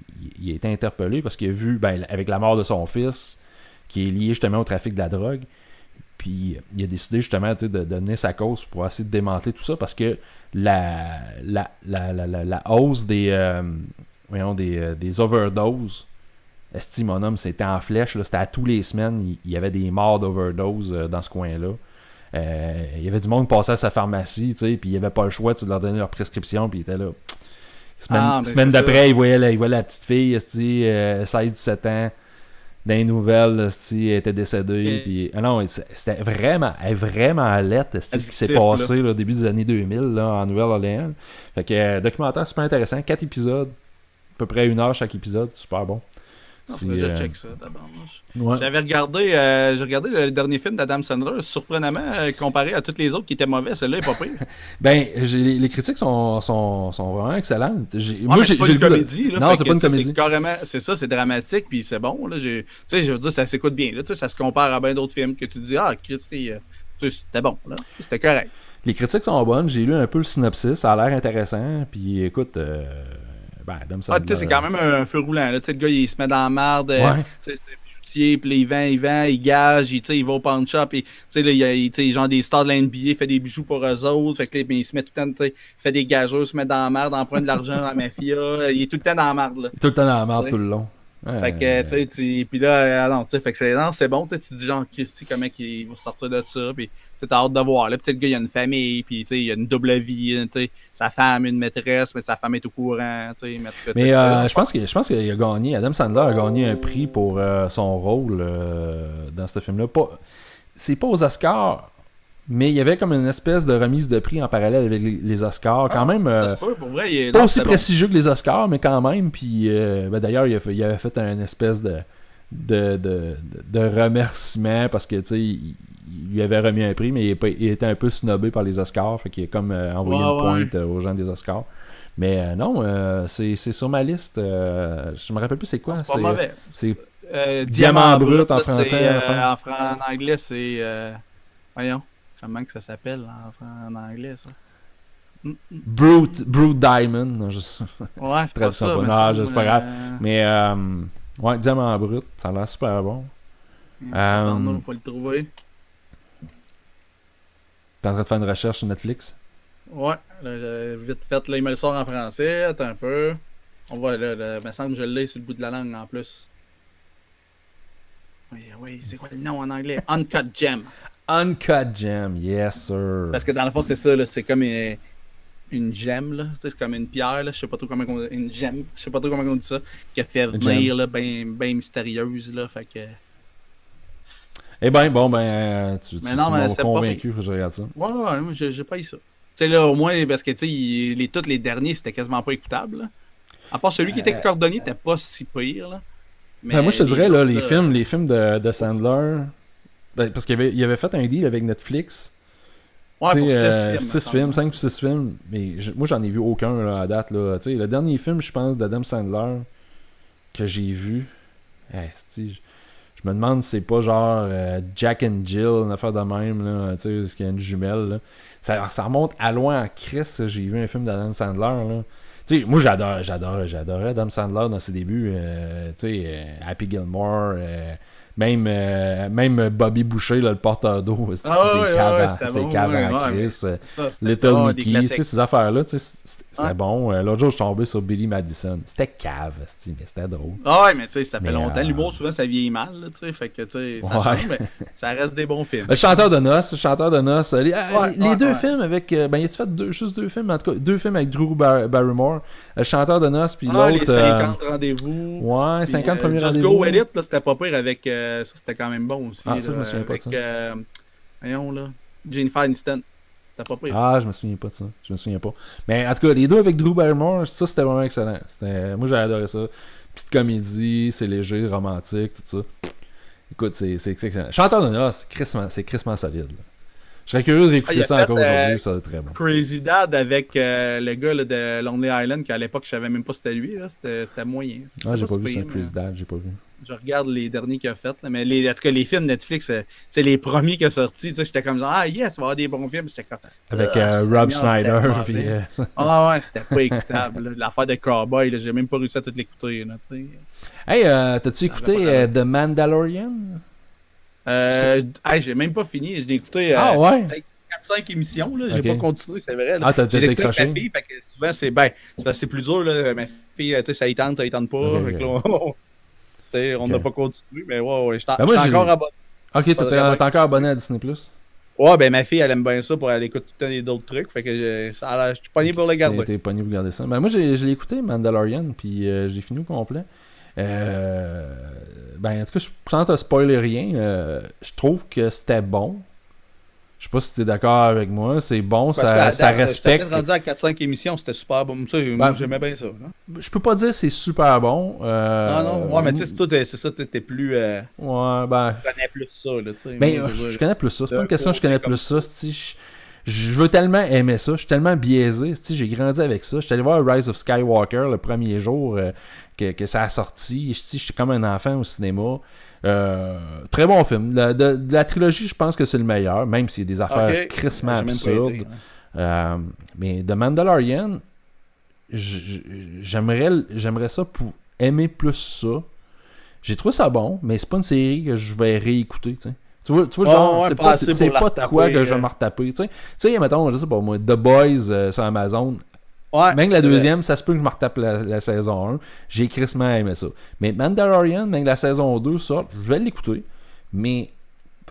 il a été interpellé parce qu'il a vu, avec la mort de son fils, qui est lié justement au trafic de la drogue, puis il a décidé justement de donner sa cause pour essayer de démanteler tout ça, parce que la hausse des overdoses, esti, mon homme, c'était en flèche, là, c'était à tous les semaines, il y avait des morts d'overdose dans ce coin-là. Il y avait du monde qui passait à sa pharmacie, tu sais, puis il n'y avait pas le choix de leur donner leur prescription, puis il était là. Semaine d'après, il voyait la petite fille, esti, 16-17 ans, dans les nouvelles, esti, elle était décédée. Puis, non, c'était vraiment lettre, ce qui s'est passé au début des années 2000 là, en Nouvelle-Orléans. Fait que documentaire super intéressant, 4 épisodes, à peu près 1 heure chaque épisode, super bon. Je check ça, d'abord. Ouais. J'ai regardé le dernier film d'Adam Sandler, surprenamment, comparé à tous les autres qui étaient mauvais, celui-là est pas pire. Les critiques sont vraiment excellentes. Moi, j'ai pas une comédie. Là, non, c'est pas une comédie. C'est carrément, c'est ça, c'est dramatique, puis c'est bon. Là, je veux dire, ça s'écoute bien. Là, ça se compare à bien d'autres films que tu dis, Christy, c'était bon. Là, c'était correct. Les critiques sont bonnes. J'ai lu un peu le synopsis, ça a l'air intéressant. Puis écoute... Adam Sandler, c'est quand même un feu roulant. Là. Le gars, il se met dans la marde. C'est un bijoutier, puis il vend, il gage, il va au pawn shop. Et, il genre des stars de la NBA, il fait des bijoux pour eux autres. Fait que, il se met tout le temps, il fait des gageurs, se met dans la marde, emprunte de l'argent dans la mafia. Il est tout le temps dans la marde. Là. Tout le temps dans la marde, tout le long. Fait que, puis là, fait que c'est bon, tu dis genre, Christy, comment il va sortir de ça, puis t'as hâte de voir, là, le gars, il a une famille, puis il a une double vie, sa femme, une maîtresse, mais sa femme est au courant, mais je pense qu'il a gagné, Adam Sandler a gagné un prix pour son rôle dans ce film-là. C'est pas aux Oscars, mais il y avait comme une espèce de remise de prix en parallèle avec les Oscars. Quand même, ça se peut, pour vrai, pas aussi prestigieux que les Oscars, mais quand même. Puis, d'ailleurs, il avait fait une espèce de remerciement parce que, tu sais, il lui avait remis un prix, mais il était un peu snobé par les Oscars, fait qu'il a comme envoyé une pointe aux gens des Oscars. Mais non, c'est sur ma liste. Je me rappelle plus c'est quoi. C'est pas mauvais. C'est Diamant brut en là, français. En anglais, c'est... voyons, comment que ça s'appelle en anglais, ça? Brute Diamond. Non, Ouais, c'est pas ça. Non, c'est pas grave. Mais ouais, Diamant brut, ça a l'air super bon. On va le trouver. T'es en train de faire une recherche sur Netflix? Ouais, là, vite fait, là, il me le sort en français. Attends un peu. On voit, là, il me semble que je l'ai sur le bout de la langue en plus. Oui, c'est quoi le nom en anglais? Uncut Gem. Uncut Gem, yes sir. Parce que dans le fond, c'est ça, là, c'est comme une gemme, là. C'est comme une pierre, là. Je sais pas trop comment on dit. Une gemme, je sais pas trop comment on dit ça. Qui a fait venir, là, ben mystérieuse, là. Fait que. Eh ben, bon, tu m'as convaincu que je regarde ça. Ouais, moi, j'ai pas eu ça. Tu sais, là, au moins, parce que, tu sais, tous les derniers, c'était quasiment pas écoutable, là. À part celui qui était coordonné, t'es pas si pire, là. Mais moi, je te dirais, là, les films de Sandler, parce qu'il avait fait un deal avec Netflix. Ouais, pour 6 films. 5 ou 6 films. Mais moi, j'en ai vu aucun là, à date. Là. Le dernier film, je pense, d'Adam Sandler que j'ai vu, je me demande si c'est pas genre Jack and Jill, une affaire de même, là, parce qu'il y a une jumelle. Là. Ça remonte à loin en Chris. J'ai vu un film d'Adam Sandler. Là. Moi, j'adorais Adam Sandler dans ses débuts. Happy Gilmore, même Bobby Boucher, là, le porteur d'eau. C'est cave en Chris. Little Nicky, ces affaires-là, c'était bon. L'autre jour, je suis tombé sur Billy Madison. C'était cave, mais c'était drôle. Ah ouais, mais tu sais, ça fait longtemps. L'humour, souvent, ça vieillit mal. Là, fait que, ça change, mais ça reste des bons films. Le chanteur de noces. Les deux films avec... il a fait juste 2 films, en tout cas, 2 films avec Drew Barrymore. Le chanteur de noces, puis l'autre... les 50 rendez-vous. Ouais, 50 premiers rendez-vous. Just Go With It, là, c'était pas pire avec... ça, c'était quand même bon aussi. Ah, ça, je me souviens pas de ça. Voyons, là. Jennifer Aniston. C'était pas pire. Ah, je me souviens pas de ça. Je me souviens pas. Mais en tout cas, les deux avec Drew Barrymore, ça, c'était vraiment excellent. Moi, j'ai adoré ça. Petite comédie, c'est léger, romantique, tout ça. Écoute, c'est excellent. Chanteur de noces, c'est crissement solide. Là. Je serais curieux de réécouter ça encore aujourd'hui, ça va être très bon. Crazy Dad avec le gars là, de Lonely Island, qu'à l'époque, je savais même pas si c'était lui. Là. C'était moyen. J'ai pas vu ça, Crazy Dad, j'ai pas vu. Je regarde les derniers qu'il a fait, là, mais en tout cas, les films Netflix, c'est les premiers qu'il a sortis. J'étais comme genre, ah yes, il va y avoir des bons films. J'étais comme, avec Rob Schneider. C'était pas écoutable. L'affaire de Cowboy, j'ai même pas réussi à tout l'écouter. Hey, t'as-tu écouté The Mandalorian? J'ai même pas fini. J'ai écouté 4-5 émissions. J'ai pas continué, c'est vrai. Là. T'as décroché? Fille, fait que souvent, c'est plus dur. Là. Ma fille, ça y tente pas. On n'a pas continué, mais ouais, j'étais encore abonné. Ok, t'es encore abonné à Disney+. Ouais, ben ma fille, elle aime bien ça pour aller écouter tout le temps d'autres trucs. Fait que je suis pogné pour le garder. T'es pogné pour garder ça. Ben moi, je l'ai écouté, Mandalorian, puis j'ai fini au complet. En tout cas, sans te spoiler rien, je trouve que c'était bon. Je sais pas si t'es d'accord avec moi, c'est bon, ça respecte. J'étais rendu à 4-5 émissions, c'était super bon. Ça, j'aimais bien ça. Hein? Je peux pas dire que c'est super bon. Non, mais tu sais, c'est ça, t'es plus. Ouais, je connais plus ça, là, tu sais. Ben, je connais plus ça. C'est pas une question que je connais plus ça, je veux tellement aimer ça, je suis tellement biaisé, j'ai grandi avec ça. Je suis allé voir Rise of Skywalker le premier jour que ça a sorti. J'étais comme un enfant au cinéma. Très bon film. De la trilogie, je pense que c'est le meilleur, même s'il y a des affaires crissement absurdes. Mais The Mandalorian, j'aimerais ça pour aimer plus ça. J'ai trouvé ça bon, mais c'est pas une série que je vais réécouter, tu sais. Tu vois genre, c'est pas de quoi que je vais me retaper. Tu sais, mettons, je sais pas moi, The Boys sur Amazon. Ouais, même la deuxième, ça se peut que je me retape la saison 1. J'ai crissement aimé ça. Mais Mandalorian, même la saison 2 sort, je vais l'écouter. Mais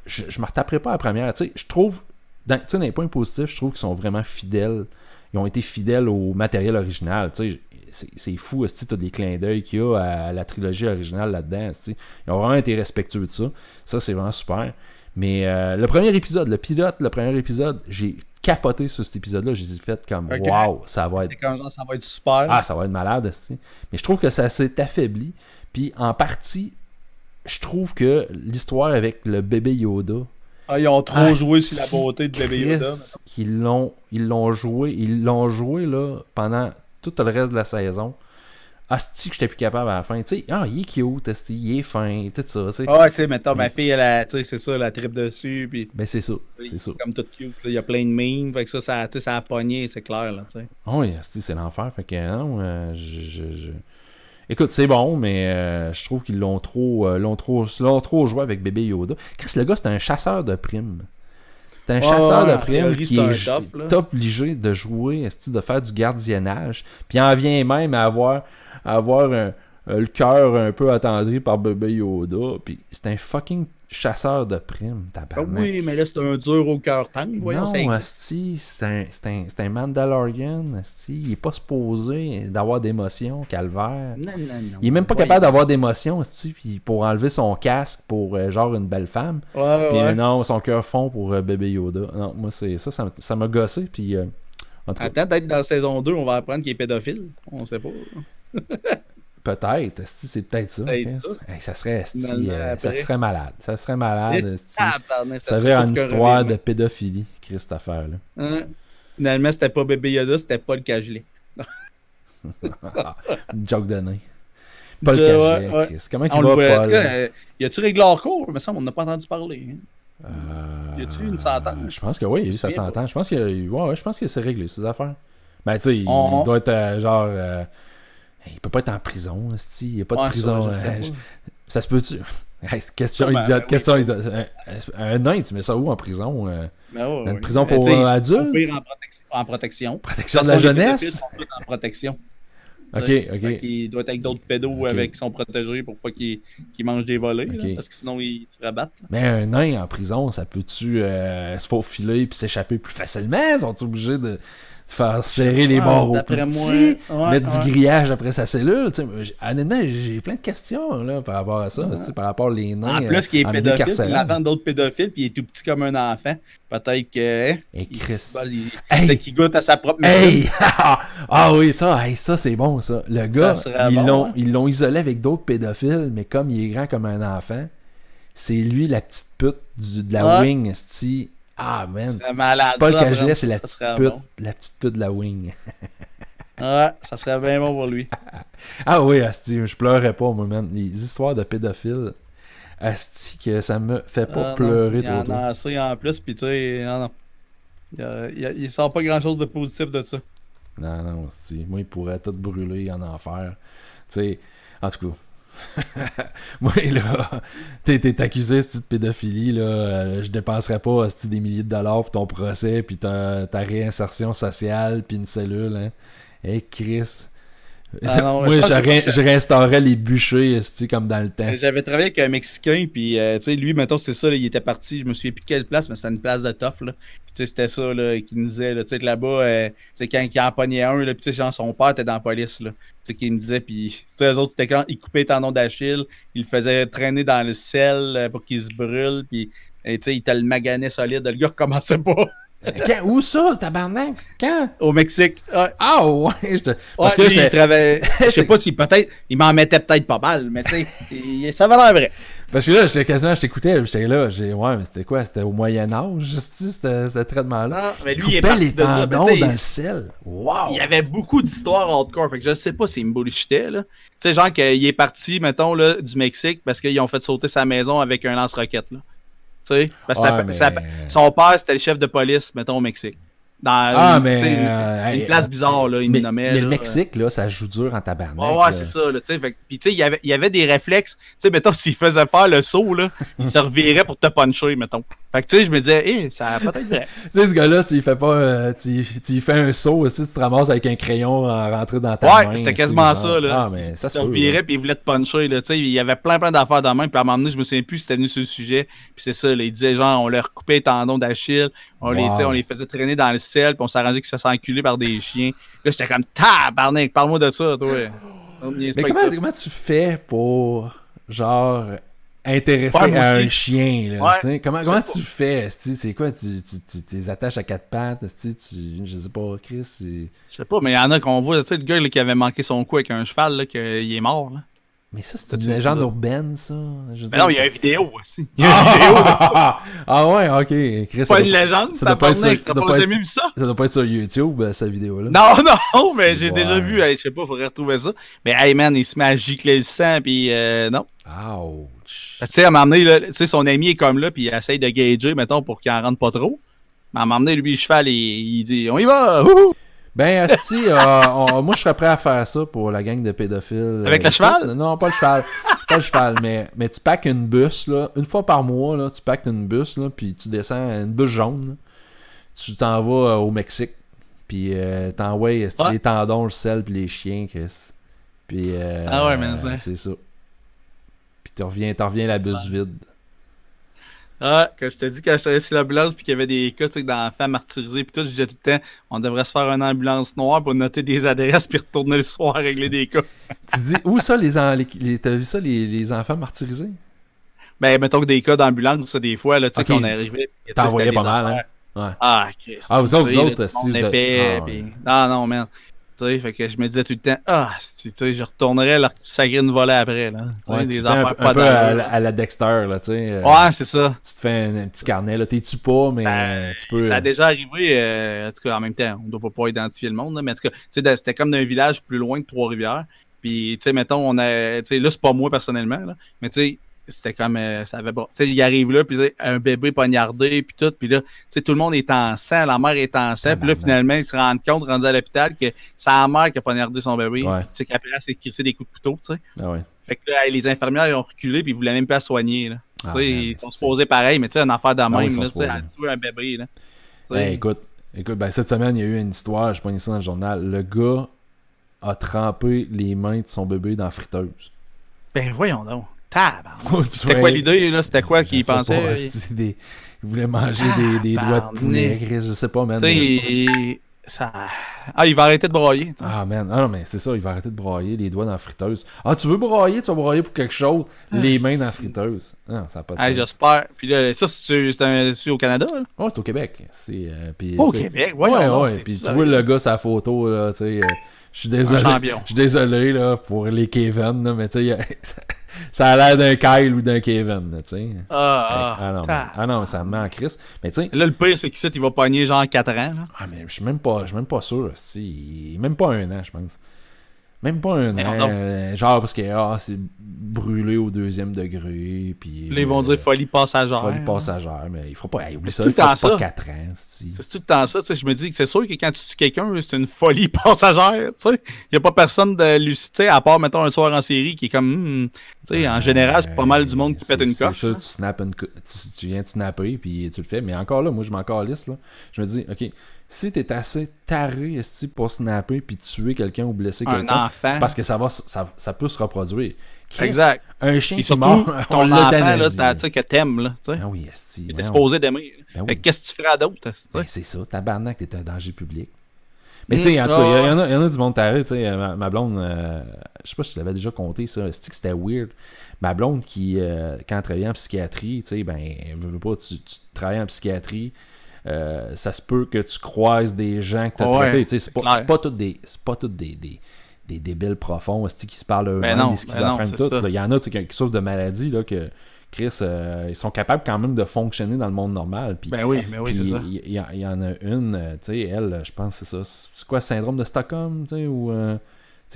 je me retaperai pas à la première. Tu sais, je trouve, dans les points positifs, je trouve qu'ils sont vraiment fidèles. Ils ont été fidèles au matériel original. Tu sais, c'est fou, tu as des clins d'œil qu'il y a à la trilogie originale là-dedans. Ils ont vraiment été respectueux de ça. Ça, c'est vraiment super. Mais le premier épisode, le premier épisode, j'ai capoté sur cet épisode-là. J'ai fait comme, wow, ça va être super. Ah, ça va être malade. Mais je trouve que ça s'est affaibli. Puis en partie, je trouve que l'histoire avec le bébé Yoda Ah, ils ont trop joué sur la beauté de bébé Yoda. Ils l'ont joué là, pendant tout le reste de la saison. Asti que j'étais plus capable à la fin. Tu sais, il est cute, asti, il est fin, tout ça. T'sais. Ah, tu sais, mettons, ma fille, c'est ça, la tripe dessus. Puis, ben, c'est ça. C'est ça. Comme tout cute, il y a plein de memes. Fait que ça a pogné, c'est clair. Là, t'sais. Oh, oui, asti, c'est l'enfer. Fait que non, écoute, c'est bon, mais je trouve qu'ils l'ont trop joué avec bébé Yoda. Chris, le gars, c'est un chasseur de primes. C'est un chasseur de primes qui est obligé de jouer, de faire du gardiennage. Puis il en vient même à avoir le cœur un peu attendri par bébé Yoda. Puis c'est un fucking chasseur de primes, tabarnak. Ah oui, mais là, c'est un dur au cœur tendre. Voyons, non, asti, c'est un Mandalorian, asti. Il est pas supposé d'avoir d'émotions, calvaire. Non. Il est même pas capable d'avoir d'émotions, asti, puis pour enlever son casque pour genre une belle femme. Puis non, son cœur fond pour bébé Yoda. Non, moi, c'est ça m'a gossé, puis... Attends, peut-être dans la saison 2, on va apprendre qu'il est pédophile. On sait pas. Peut-être, c'est peut-être ça. Hey, ça serait ça serait malade. Ça serait malade. Ça serait une histoire de pédophilie, Chris, cette affaire-là. Finalement, c'était pas bébé Yoda, c'était pas le Cagelet. Une joke de nain. Pas le Cagelet, Chris. Comment il va, Paul? Y a-tu réglé hors cours? Il me semble qu'on n'a pas entendu parler. Y a-tu une sentence? Je pense que oui, il y a eu sa sentence. Je pense que c'est réglé, ces affaires. Ben, tu sais, il doit être genre... il peut pas être en prison, il n'y a pas de prison. Ça se peut-tu? Question idiote. Un nain, tu mets ça où en prison? Dans une prison pour adultes? En protection. Protection de la jeunesse? En protection. Ok. Il doit être avec d'autres pédos qui sont protégés pour pas qu'ils mangent des volets. Là, parce que sinon, ils se rabattent. Mais un nain en prison, ça peut-tu se faufiler puis s'échapper plus facilement? Sont-ils obligés de faire serrer les barreaux plus petits, mettre du grillage après sa cellule? Honnêtement, j'ai plein de questions là, par rapport à ça, par rapport aux nains. En plus, qu'il est pédophile, il l'enfant d'autres pédophiles, puis il est tout petit comme un enfant. Peut-être que... Peut-être qu'il goûte à sa propre médecine. Ah oui, ça c'est bon, ça. Le gars, ils l'ont isolé avec d'autres pédophiles, mais comme il est grand comme un enfant, c'est lui la petite pute de la wing, esti. Ah, man. Malade, Paul Cagelet, c'est la petite pute de la wing. Ouais, ça serait bien bon pour lui. Ah oui, asti, je pleurais pas, moi, man. Les histoires de pédophiles, asti, que ça me fait pas pleurer trop tôt. Il y en a assez en plus, pis tu sais, non. Il sort pas grand-chose de positif de ça. Non, asti. Moi, il pourrait tout brûler en enfer. Tu sais, en tout cas... Moi là, t'es accusé de pédophilie là, je dépenserais pas des milliers de dollars pour ton procès puis ta réinsertion sociale puis une cellule hein. Hey Chris, moi je réinstaurerais les bûchers comme dans le temps. J'avais travaillé avec un Mexicain puis tu sais lui mettons c'est ça là, il était parti, je me souviens plus de quelle place mais c'était une place de tough là. Puis tu sais c'était ça là qui nous disait tu sais que là-bas tu sais quand il en pognait un là, puis tu sais genre son père était dans la police là. Tu sais, qu'il me disait, puis eux autres, c'était quand ils coupaient les tendons d'Achille, ils le faisaient traîner dans le sel pour qu'il se brûle, puis tu sais, il te le maganait solide, le gars recommençait pas. Où ça, tabarnak? Quand? Au Mexique. Ouais. Ah ouais! Parce que je sais pas si peut-être, il m'en mettait peut-être pas mal, mais tu sais, ça va l'air vrai. Parce que là, je t'écoutais, j'étais là, ouais, mais c'était quoi? C'était au Moyen-Âge, ce traitement-là? Non, mais lui, il est parti les tendons dans le sel. Wow! Il y avait beaucoup d'histoires hardcore, fait que je sais pas s'il me bullshitait, là. Tu sais, genre qu'il est parti, mettons, là, du Mexique parce qu'ils ont fait sauter sa maison avec un lance-roquette, là. Tu sais, parce que son père, c'était le chef de police, mettons, au Mexique. Dans une place bizarre, là, il me nommait. Mais le Mexique, là, ça joue dur en tabarnak. Ouais, c'est ça, là, tu sais. Puis, tu sais, il y avait des réflexes. Tu sais, mettons, s'il faisait faire le saut, là, il se revirait pour te puncher, mettons. Fait que, tu sais, je me disais, ça a peut-être vrai. Tu sais, ce gars-là, tu fais pas. Tu fais un saut aussi, tu te ramasses avec un crayon rentré dans ta main. Ouais, c'était quasiment ça, là. Ah, mais ça se revirait, puis il voulait te puncher, là. Tu sais, il y avait plein d'affaires dans la main. Puis à un moment donné, je me souviens plus si c'était venu sur le sujet. Puis c'est ça, là, il disait, genre, on leur coupait les tendons d'Achille, on les faisait traîner dans le sel, puis on s'arrangeait qu'ils se fassent enculer par des chiens. Là, j'étais comme, tabarnak, parle-moi de ça, toi. Mais comment tu fais pour, genre, intéresser à un chien, là? Ouais. Comment tu fais? C'est quoi? Tu les attaches à quatre pattes? Je sais pas, Chris. Je sais pas, mais il y en a qu'on voit, tu sais, le gars là, qui avait manqué son coup avec un cheval, là, qu'il est mort, là. Mais ça, c'est une légende urbaine, ça. Mais non, il y a une vidéo aussi. Il y a une vidéo. Ah ouais, ok. Chris, pas une légende, ça doit pas être sur, t'as pas jamais vu ça? Ça doit pas être sur YouTube, cette vidéo-là. Non, mais j'ai déjà vu. Je sais pas, faudrait retrouver ça. Mais hey man, il se met à gicler le sang, puis non. Ouch. Tu sais, à m'emmener, son ami est comme là, puis il essaye de gager, mettons, pour qu'il en rentre pas trop. Mais à m'emmener, lui, le cheval, il dit, on y va! Ouh! Ben, asti, moi, je serais prêt à faire ça pour la gang de pédophiles. Avec le cheval? Non, pas le cheval. Pas le cheval, mais tu packs une bus, là, une fois par mois, là, tu packs une bus, là, puis tu descends une bus jaune, là. Tu t'en vas au Mexique, puis t'envoies les tendons, le sel, puis les chiens, Chris. Puis, ah ouais, mais c'est ça. Puis t'en reviens la bus vide. Ah, quand je te dis, quand je allé sur l'ambulance puis qu'il y avait des cas d'enfants martyrisés puis tout, je disais tout le temps, on devrait se faire une ambulance noire pour noter des adresses puis retourner le soir régler des cas. Tu dis, où ça, t'as vu ça, les enfants martyrisés? Ben, mettons que des cas d'ambulance, ça, des fois, là, tu sais, qu'on arrivait. T'en voyais pas mal, hein? Ouais. Ah, ok. Vous autres, on épais, puis... Non, man. Tu sais, fait que je me disais tout le temps, tu sais, je retournerais leur sacrer une volée après, là. Ouais, des affaires un peu à la Dexter, là, tu sais. Ouais, c'est ça. Tu te fais un petit carnet, là, t'es-tu pas, mais tu peux... Ça a déjà arrivé, en tout cas, en même temps, on doit pas identifier le monde, là, mais en tout cas, tu sais, c'était comme d'un village plus loin que Trois-Rivières, puis, tu sais, mettons, tu sais, là, c'est pas moi, personnellement, là, mais tu sais, c'était comme ça avait bon. Tu sais, il arrive là, puis un bébé poignardé, puis tout, puis là, tu sais, tout le monde est en sang, la mère est en sang, puis là, finalement, ils se rendent compte, rendu à l'hôpital, que c'est la mère qui a poignardé son bébé, tu sais, qu'après, elle s'est crissé des coups de couteau, tu sais. Ah ouais. Fait que là, les infirmières, ils ont reculé, puis ils voulaient même pas soigner, là. Tu sais, ils sont supposés pareil, mais tu sais, une affaire de même, là, tu sais, à tuer un bébé, là. Ben, écoute, ben, cette semaine, il y a eu une histoire, je pognais ça dans le journal, le gars a trempé les mains de son bébé dans la friteuse. Ben, voyons donc. C'était quoi l'idée, là? C'était quoi qu'il pensait? Il voulait manger des doigts de poulet, Chris, je sais pas, man. Il va arrêter de broyer. T'sais. Ah, man. Ah, non, mais c'est ça, il va arrêter de broyer les doigts dans la friteuse. Ah, tu veux broyer? Tu vas broyer pour quelque chose? Les mains dans la friteuse. Non, ça n'a pas de sens. J'espère. Puis là, ça, c'est au Canada, là? Ouais, c'est au Québec. Au Québec? Ouais. Puis tu vois le gars, sa photo, là, tu sais... Je suis désolé là, pour les Kevin, là, mais tu sais, ça a l'air d'un Kyle ou d'un Kevin, tu sais. Non, ça me met en crise. Mais tu sais. Là, le pire, c'est qu'ici, il va pogner genre 4 ans. Là. Ah, mais je suis même pas sûr, même pas un an, je pense. Même pas un an. Genre parce que c'est brûlé au 2e degré. Puis, là, ils vont dire folie passagère. Folie passagère, mais il faut pas. Oublie ça, il faut pas 4 ans. C'est tout le temps ça. Je me dis que c'est sûr que quand tu tues quelqu'un, c'est une folie passagère. Il n'y a pas personne de lucide, à part, mettons, un tueur en série qui est comme. En général, c'est pas mal du monde qui pète une coche. C'est sûr, tu viens de snapper, puis tu le fais. Mais encore là, moi, je m'en calisse. Là. Je me dis, OK. Si t'es assez taré pour snapper puis tuer quelqu'un ou blesser quelqu'un, c'est parce que ça peut se reproduire. Chris, exact. Un chien et qui mord, ton enfant là, que t'aimes là, tu sais. Ah oui, esti. T'es supposé d'aimer. Ben qu'est-ce que tu feras d'autre? Ben, c'est ça, tabarnak, t'es un danger public. Mais tu sais, en tout cas, il y en a du monde taré, tu sais, ma blonde, je sais pas si je l'avais déjà compté ça, c'était weird. Ma blonde qui, quand elle travaillait en psychiatrie, tu sais, ben, veux pas, tu travailles en psychiatrie. Ça se peut que tu croises des gens que tu as traités. C'est pas tous des débiles profonds qui se parlent eux-mêmes, des schizophrènes tout. Il y en a qui souffrent de maladies là, que Chris, ils sont capables quand même de fonctionner dans le monde normal. Pis, oui, c'est ça. Il y en a une, elle, je pense que c'est ça. C'est quoi, syndrome de Stockholm, ou...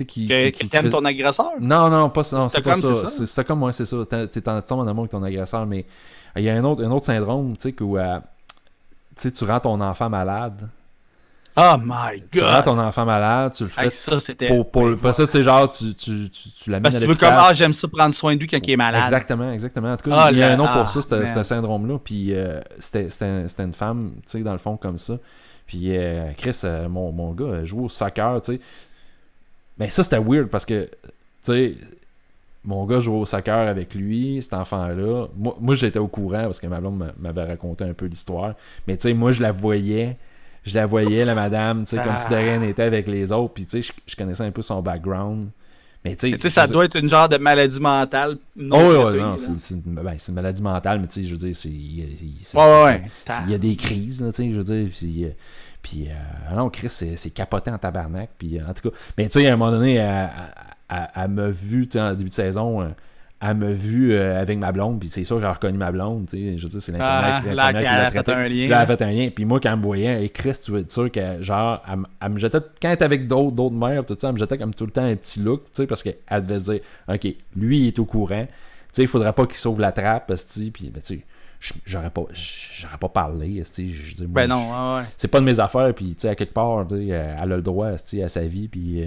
qui aime ton agresseur? Non, pas ça. Non, c'est pas ça. C'est Stockholm, ouais, c'est ça. Tu tombes en amour avec ton agresseur, mais il y a un autre syndrome, où... tu rends ton enfant malade. Oh my God! Tu rends ton enfant malade, tu le fais ça, c'était... pour ça, tu sais, genre, tu l'amènes à l'hôpital. Tu veux comme, j'aime ça prendre soin de lui quand il est malade. Exactement. En tout cas, il y a un nom pour ça, ce syndrome-là. Puis c'était une femme, tu sais, dans le fond, comme ça. Puis Chris, mon gars, jouait au soccer, tu sais. Mais ça, c'était weird parce que, tu sais... Mon gars jouait au soccer avec lui, cet enfant-là. Moi, j'étais au courant parce que ma blonde m'avait raconté un peu l'histoire. Mais tu sais, moi, je la voyais, la madame, tu sais, comme si de rien n'était avec les autres. Puis tu sais, je connaissais un peu son background. Mais tu sais, ça doit être une genre de maladie mentale. Non, c'est une maladie mentale, mais tu sais, je veux dire, il y a des crises, tu sais, je veux dire. Puis non, Chris, c'est capoté en tabarnak. Puis en tout cas, mais tu sais, à un moment donné, elle m'a vu, tu sais, en début de saison, elle m'a vu avec ma blonde, puis c'est sûr que j'ai reconnu ma blonde, tu sais, je veux dire, c'est l'infirmière qui l'a traité. Puis là, elle a fait un lien, puis moi, quand elle me voyait, et Chris, tu veux être sûr que, genre, elle me jetait, quand elle était avec d'autres mères, tout ça, elle me jetait comme tout le temps un petit look, tu sais, parce qu'elle devait se dire, OK, lui, il est au courant, tu sais, il faudrait pas qu'il sauve la trappe, puis, ben, tu sais, j'aurais pas parlé, je dis, moi, non, ouais. C'est pas de mes affaires, puis tu sais, à quelque part, elle a le droit à sa vie, puis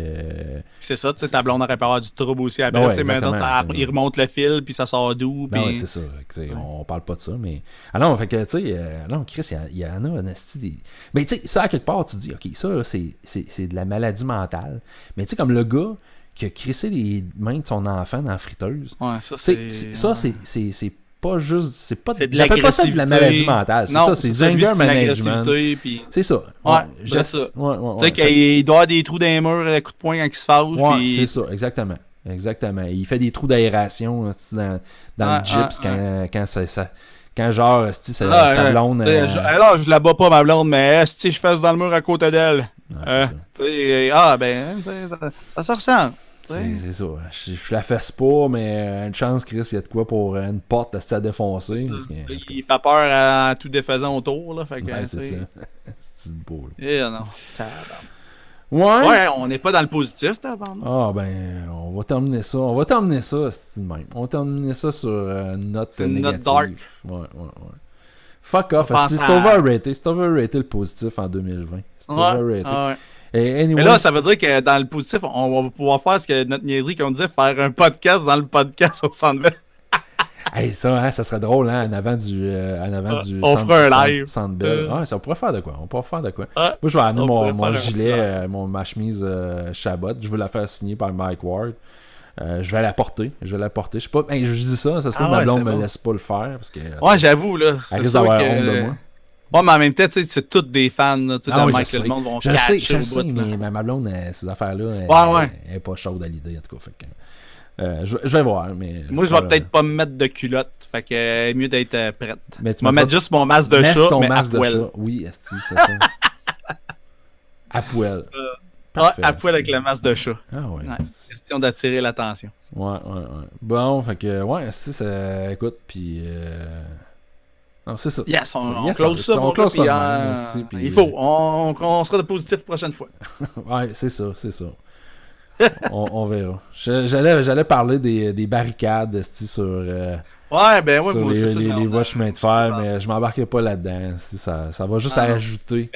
c'est ça, tu sais, ta blonde aurait pas avoir du trouble aussi après, tu sais, maintenant il remonte le fil, puis ça sort d'où, puis... ouais, c'est ça, on parle pas de ça, mais... Ah non, fait que, tu sais, non, Chris, il y en a un esti des... Mais tu sais, ça, à quelque part, tu dis, OK, ça, là, c'est de la maladie mentale, mais tu sais, comme le gars qui a crissé les mains de son enfant dans la friteuse, ouais, ça, c'est pas juste, c'est pas, j'appelle pas ça de la maladie mentale, c'est ça, c'est anger management. Puis... C'est ça. Ouais, tu sais qu'il doit avoir des trous dans les murs à coups de poing quand il se fâche. Ouais, puis... c'est ça, exactement. Il fait des trous d'aération dans le gyps quand genre, sa blonde... Alors, je la bats pas, ma blonde, mais si je fasse dans le mur à côté d'elle. Ça se ressent. C'est ça. Je la fesse pas, mais une chance, Chris, il y a de quoi pour une porte à défoncer. Il fait peur à tout défaisant autour. Là, fait que, c'est ça. C'est beau. Non. Ouais, on n'est pas dans le positif, tabarnak. Ah, ben, on va terminer ça. C'est le même. On va terminer ça sur une note négative. Dark. Ouais. Fuck off. C'est overrated. C'est overrated le positif en 2020. C'est overrated. Ouais. Anyway. Mais là, ça veut dire que dans le positif, on va pouvoir faire ce que notre niaiserie qu'on disait, faire un podcast dans le podcast au Centre Bell. Hey, ça serait drôle, hein, en avant du on fera un live. Centre Bell. Ça pourrait faire de quoi. Moi, je vais amener mon gilet, ma chemise Chabot. Je veux la faire signer par Mike Ward. Je vais la porter. Je sais pas. Je dis ça se peut que ma blonde me laisse pas le faire. Parce que, j'avoue, là. Elle risque d'avoir honte de moi. Ouais, mais en même temps, c'est toutes des fans là, de Mike, le monde vont catcher je sais, mais ma blonde, ces affaires-là, elle est pas chaude à l'idée, en tout cas. Fait que, je vais voir, mais... Moi, je vais peut-être pas me mettre de culotte, fait que mieux d'être prête. Mais je vais mettre juste mon masque de chat, mais à poil. Oui, esti, c'est ça. À poil. Parfait, à poil avec le masque de chat. Ah ouais. Question d'attirer l'attention. Ouais. Bon, fait que, esti, ça... Écoute, puis... Non, c'est ça. Yes, on close ça, mon gars, puis il faut. On sera de positif la prochaine fois. Ouais, c'est ça. on verra. J'allais parler des barricades sur... moi aussi, c'est ça. Les voies chemin de fer, mais je m'embarquerai pas là-dedans. Ça va juste ajouter.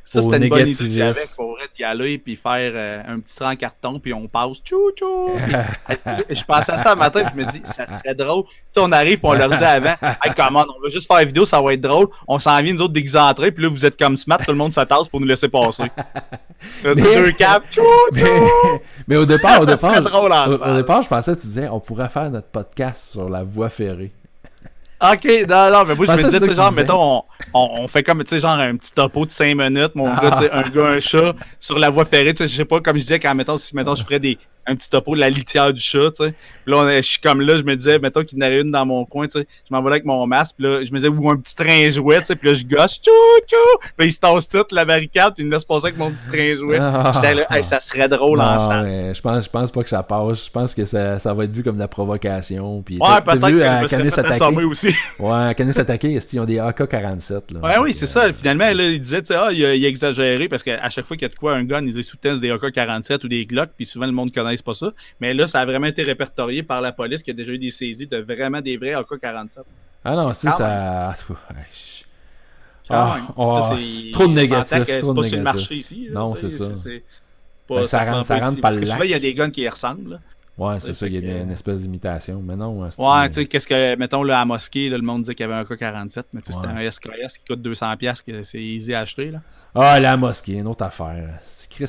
Ça, c'était une bonne idée que j'avais pour y aller puis faire un petit train en carton, puis on passe tchou-tchou. Je pensais à ça le matin, puis je me dis, ça serait drôle. Tu sais, on arrive, puis on leur dit avant, hey, comment, on veut juste faire une vidéo, ça va être drôle. On s'en vient, nous autres, déguisentrés, puis là, vous êtes comme smart, tout le monde s'attasse pour nous laisser passer. Deux caves, mais au départ, au départ, je pensais que tu disais, on pourrait faire notre podcast sur la voie ferrée. Ok, non, mais moi je me disais, tu sais, genre, mettons, on fait comme, tu sais, genre un petit topo de 5 minutes, mon gars, tu sais, un gars, un chat, sur la voie ferrée, tu sais, je sais pas, comme je disais, quand, mettons, si, mettons, je ferais un petit topo de la litière du chat, tu sais. Puis là, je suis comme là, je me disais, mettons qu'il y en avait une dans mon coin, tu sais, je m'envolais avec mon masque, puis là, je me disais, ou un petit train jouet, tu sais, puis là, je gosse, tchou, puis il se tasse toute la barricade, puis il me laisse passer avec mon petit train jouet. J'étais là, hey, ça serait drôle ensemble. Je pense pas que ça passe, je pense que ça va être vu comme de la provocation, puis peut-être que je me serais fait assommer aussi. Ouais, Canis attaqué, ils ont des AK-47, là. Oui, c'est ça, finalement, là, il disait, tu sais, il a exagéré, parce qu'à chaque fois qu'il y a de quoi, un gun, ils sous-testent des AK-47 ou des Glock, puis souvent, le monde connaît pas ça. Mais là, ça a vraiment été répertorié par la police qui a déjà eu des saisies de vraiment des vrais AK-47. Ah non, c'est ça. C'est trop de négatif. C'est pas sur le marché ici. Non, c'est ça. Ça rentre par le lac. Souvent, il y a des guns qui y ressemblent. Ouais, c'est ça, il y a une espèce d'imitation. Mais non, ouais, tu sais, qu'est-ce que, mettons, là, à la mosquée, là, le monde disait qu'il y avait un AK-47, mais tu sais, c'était un SKS qui coûte 200$, que c'est easy à acheter, là. Ah, la mosquée, une autre affaire. C'est Chris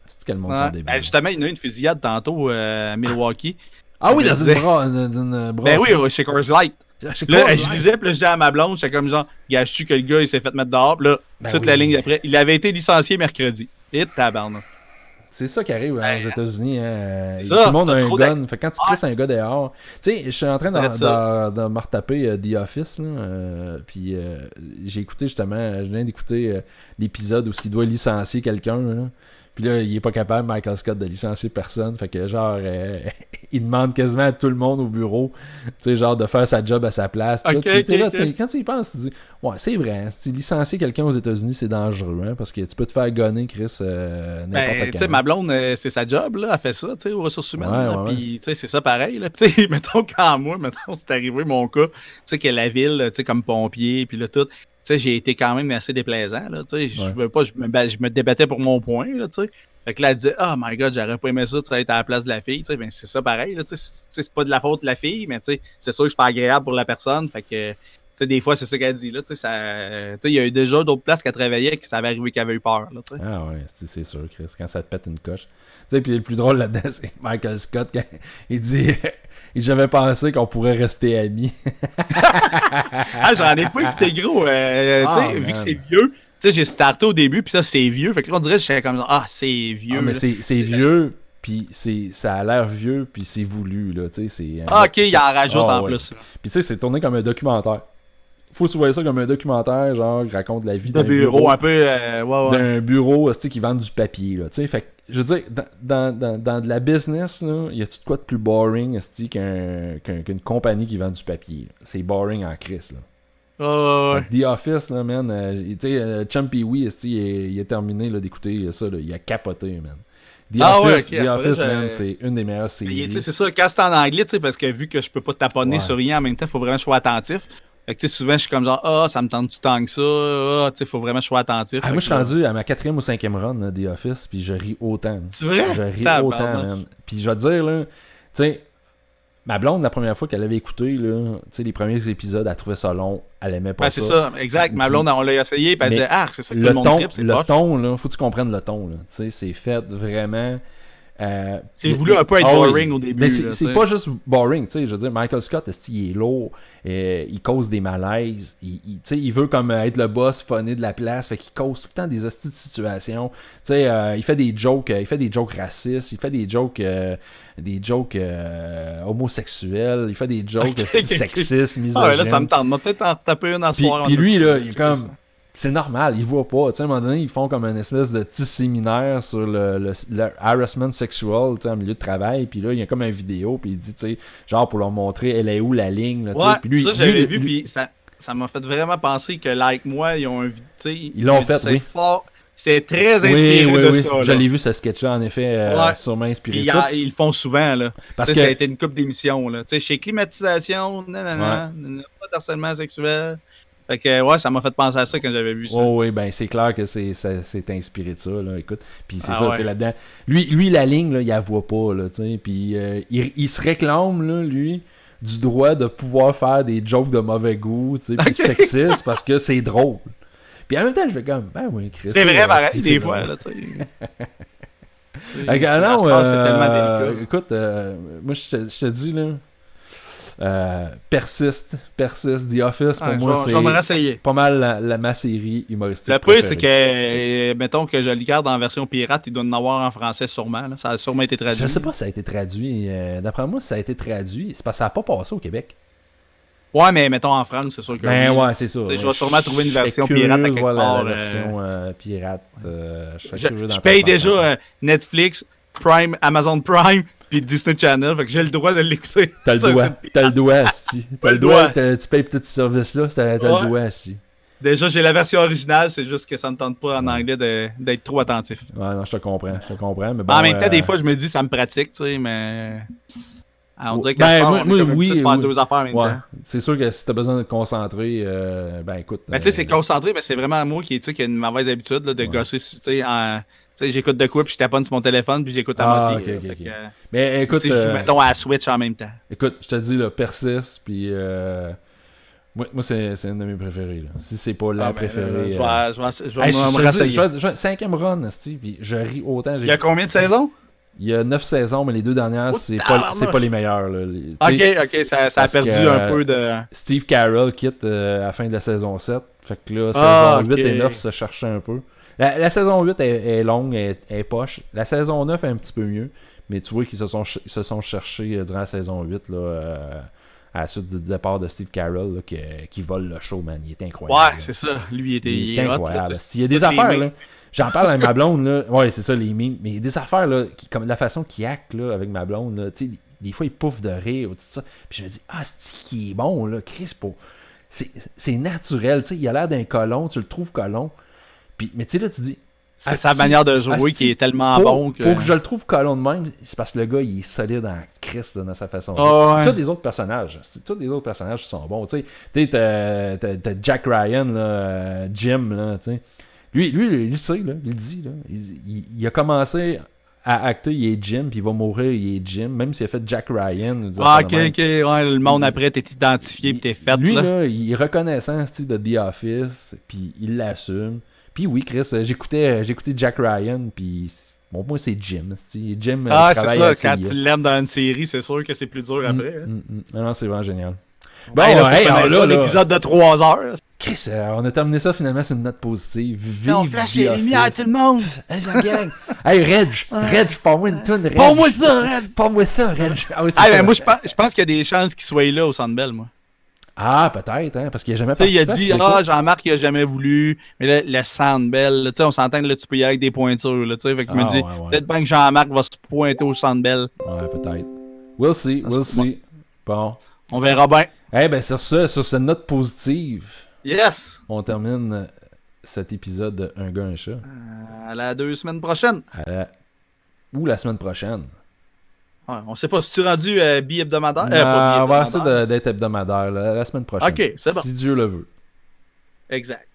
c'est quel monde sont débiles. Justement, il y en a eu une fusillade tantôt à Milwaukee. Ah oui, dans une brosse. Ben oui, chez Coors Light. Là, je disais, puis là, je dis à ma blonde, j'étais comme genre, gâche-tu que le gars, il s'est fait mettre dehors, puis là, toute la ligne d'après, il avait été licencié mercredi. Et tabarnak. C'est ça qui arrive aux États-Unis. Tout le monde a un gun. Fait que quand tu crisses un gars dehors, tu sais, je suis en train de me retaper The Office, là, puis j'ai écouté justement, je viens d'écouter l'épisode où il doit licencier quelqu'un, là. Puis là, il est pas capable, Michael Scott, de licencier personne. Fait que genre, il demande quasiment à tout le monde au bureau, tu sais, genre de faire sa job à sa place. Puis quand tu y penses, tu te dis, ouais, c'est vrai, si licencier quelqu'un aux États-Unis, c'est dangereux, hein, parce que tu peux te faire gonner, Chris, n'importe quand. Tu sais, ma blonde, c'est sa job, là, elle fait ça, tu sais, aux ressources humaines. Ouais. Puis, tu sais, c'est ça pareil, là. Tu sais, mettons, c'est arrivé mon cas, tu sais, que la ville, tu sais, comme pompier, puis là, tout. Tu sais, j'ai été quand même assez déplaisant, là, tu sais, je veux pas, je me débattais pour mon point, là, tu sais. Fait que là, elle dit, oh my god, j'aurais pas aimé ça, tu serais à la place de la fille, tu sais, ben c'est ça pareil, là, tu sais, c'est pas de la faute de la fille, mais tu sais, c'est sûr que c'est pas agréable pour la personne, fait que, tu sais, des fois, c'est ça qu'elle dit, là, tu sais, il y a eu déjà d'autres places qu'elle travaillait qui savaient arriver qu'elle avait eu peur, là, tu sais. Ah ouais, c'est sûr, Chris, quand ça te pète une coche. Tu sais, puis le plus drôle là-dedans, c'est Michael Scott, quand il dit, j'avais pensé qu'on pourrait rester amis. J'en ai pas écouté gros, tu sais, vu que c'est vieux, tu sais, j'ai starté au début, puis ça, c'est vieux, fait que là, on dirait que j'étais comme ça, c'est vieux. Mais c'est vieux, puis ça a l'air vieux, puis c'est voulu, là, tu sais, c'est... ok, il en rajoute en plus. Puis tu sais, c'est tourné comme un documentaire. Faut que tu vois ça comme un documentaire, genre, qui raconte la vie d'un bureau. Un peu, d'un bureau, qui vend du papier, là, tu sais, fait que, je veux dire, dans de la business, là, y a-tu de quoi de plus boring, qu'une compagnie qui vend du papier, là? C'est boring en crise, là. The Office, là, man, tu sais, Chumpy Wee, il est terminé, là, d'écouter ça, là, il a capoté, man. The Office, man, c'est une des meilleures séries. C'est ça, quand c'est en anglais, tu sais, parce que vu que je peux pas taponner sur rien en même temps, faut vraiment que je sois attentif. Fait que tu sais, souvent, je suis comme genre, ça me tente du temps que ça, tu sais, faut vraiment que je sois attentif. Moi, je suis rendu à ma 4e ou 5e run, là, The Office, puis je ris autant. C'est vrai? Je ris autant, man. Puis je vais te dire, là, tu sais, ma blonde, la première fois qu'elle avait écouté, là, tu sais, les premiers épisodes, elle trouvait ça long, elle aimait pas ça. C'est ça, exact. Ma blonde, on l'a essayé, puis elle disait, c'est ça que le monde tripe, c'est le ton, là, faut que tu comprennes le ton, là. Tu sais, c'est fait vraiment... c'est voulu un peu être boring au début. Mais c'est pas juste boring, tu sais, je veux dire, Michael Scott, il est lourd, il cause des malaises, il veut comme être le boss funny de la place, fait qu'il cause tout le temps des hosties de situations, tu sais, il fait des jokes racistes, il fait des jokes homosexuels, il fait des jokes sexistes, misogynes. Là, ça me tente, peut-être en taper une en soir. Puis lui, là, il est comme... C'est normal, ils voient pas. Tu sais, à un moment donné, ils font comme une espèce de petit séminaire sur le harassment sexual, tu sais, en milieu de travail. Puis là, il y a comme une vidéo, puis il dit, tu sais, genre pour leur montrer, elle est où la ligne. Là, ouais, puis lui, ça, j'avais vu, puis ça m'a fait vraiment penser que, like moi, ils ont un... Ils l'ont fait, oui. Fort. C'est très inspiré de ça. Je l'ai vu, ce sketch-là, en effet, sûrement inspiré de ça. Ils le font souvent, là. Parce que ça a été une couple d'émissions, là. Tu sais, chez Climatisation, pas d'harcèlement sexuel. Fait que, ça m'a fait penser à ça quand j'avais vu ça. Oui, ben c'est clair que c'est inspiré de ça, là, écoute. Puis c'est ça, tu sais, là-dedans. Lui, la ligne, là, il la voit pas, là, tu sais. Puis il se réclame, là, lui, du droit de pouvoir faire des jokes de mauvais goût, tu sais, puis sexistes, parce que c'est drôle. Puis en même temps, je fais comme, ben oui, Chris. C'est vrai, pareil, des fois, là, tu sais. C'est tellement délicat. Écoute, moi, je te dis, là, persiste, The Office, pour moi, c'est pas mal ma série humoristique. Le truc, c'est que, mettons que je le garde en version pirate, il doit en avoir en français sûrement. Là. Ça a sûrement été traduit. Je sais pas si ça a été traduit. D'après moi, si ça a été traduit, c'est parce que ça n'a pas passé au Québec. Ouais, mais mettons en France, c'est sûr que. Ouais, c'est ça. Je vais sûrement trouver une version pirate à quelque part. La version pirate. Je paye déjà Netflix, Prime, Amazon Prime, puis Disney Channel, fait que j'ai le droit de l'écouter. T'as le droit, asti. T'as le droit, tu payes pour tous ces services-là, t'as le droit, asti. Déjà, j'ai la version originale, c'est juste que ça me tente pas en anglais d'être trop attentif. Ouais, non, je te comprends. Mais bon, en même temps, des fois, je me dis, ça me pratique, tu sais, mais... on dirait que faire deux affaires en même temps. C'est sûr que si t'as besoin de te concentrer, ben écoute... Mais tu sais, c'est concentré, mais c'est vraiment moi qui a une mauvaise habitude là, de gosser, tu sais, tu sais, j'écoute de quoi, puis je taponne sur mon téléphone, puis j'écoute à moitié. Okay. Mais écoute... je joue, mettons, à la Switch en même temps. Écoute, je te dis, là, persiste, puis... Moi, c'est une de mes préférées. Là. Si c'est pas la préférée... Je vais me rassayer. 5e run, puis je ris autant. Il y a combien de saisons? Il y a 9 saisons, mais les 2 dernières, c'est pas les meilleures. Là. Ok, ça a perdu un peu de... Steve Carell quitte à la fin de la saison 7. Fait que là, saison 8 et 9 se cherchaient un peu. La saison 8 est longue, est poche. La saison 9 est un petit peu mieux. Mais tu vois qu'ils se sont cherchés durant la saison 8 là, à la suite du départ de Steve Carell, là, qui vole le show, man. Il est incroyable. Ouais, là. c'est ça. Lui, Il est hot, incroyable. là, Il y a des affaires, là. J'en parle avec ma blonde, là. Ouais, c'est ça, les memes. Mais il y a des affaires, là, comme la façon qu'il acte, là, avec ma blonde, là. Tu sais, des fois, il pouffe de rire, tout ça. Puis je me dis, c'est qui est bon, là, Chris, c'est naturel, tu sais. Il a l'air d'un colon, tu le trouves colon. Puis, mais tu sais, là, tu dis. C'est sa manière de jouer qui est tellement bon que... Pour que je le trouve colon de même, c'est parce que le gars, il est solide en Chris, là, dans sa façon de ouais. Tous les autres personnages sont bons. Tu sais, t'as Jack Ryan, là, Jim, là, tu sais. Lui, il sait, là, il dit, là. Il a commencé à acter, il est Jim, puis il va mourir, il est Jim, même s'il a fait Jack Ryan. Ok, ouais, le monde après, t'es identifié, puis t'es fait, lui, là, il est reconnaissant, de The Office, puis il l'assume. Puis oui, Chris, j'écoutais Jack Ryan, puis bon, moi, c'est Jim. Jim c'est ça, quand tu l'aimes dans une série, c'est sûr que c'est plus dur après. Non, c'est vraiment génial. Bon, là, l'épisode de 3 heures. Chris, on a terminé ça finalement sur une note positive. Vive on flash les lumières, tout le monde. Hey, la gang. Hey, Reg, parle-moi une toune, Reg. Parle-moi ça, Reg. Ah oui, c'est ça. Moi, je pense qu'il y a des chances qu'il soit là au Centre Bell, moi. Ah, peut-être, hein, parce qu'il a jamais participé. Il a dit, Jean-Marc, il a jamais voulu, mais là, le Centre Bell, on s'entend que là, tu peux y aller avec des pointures, là, fait que je me dis, peut-être bien que Jean-Marc va se pointer au Centre Bell. Ouais, peut-être. We'll see. Bon. On verra bien. Eh ben, sur cette note positive, yes, on termine cet épisode de Un gars, un chat. À la 2 semaines prochaines. Ou la semaine prochaine. Ouais, on sait pas si tu es rendu bi-hebdomadaire. On va essayer d'être hebdomadaire la semaine prochaine. Ok, c'est bon. Si Dieu le veut. Exact.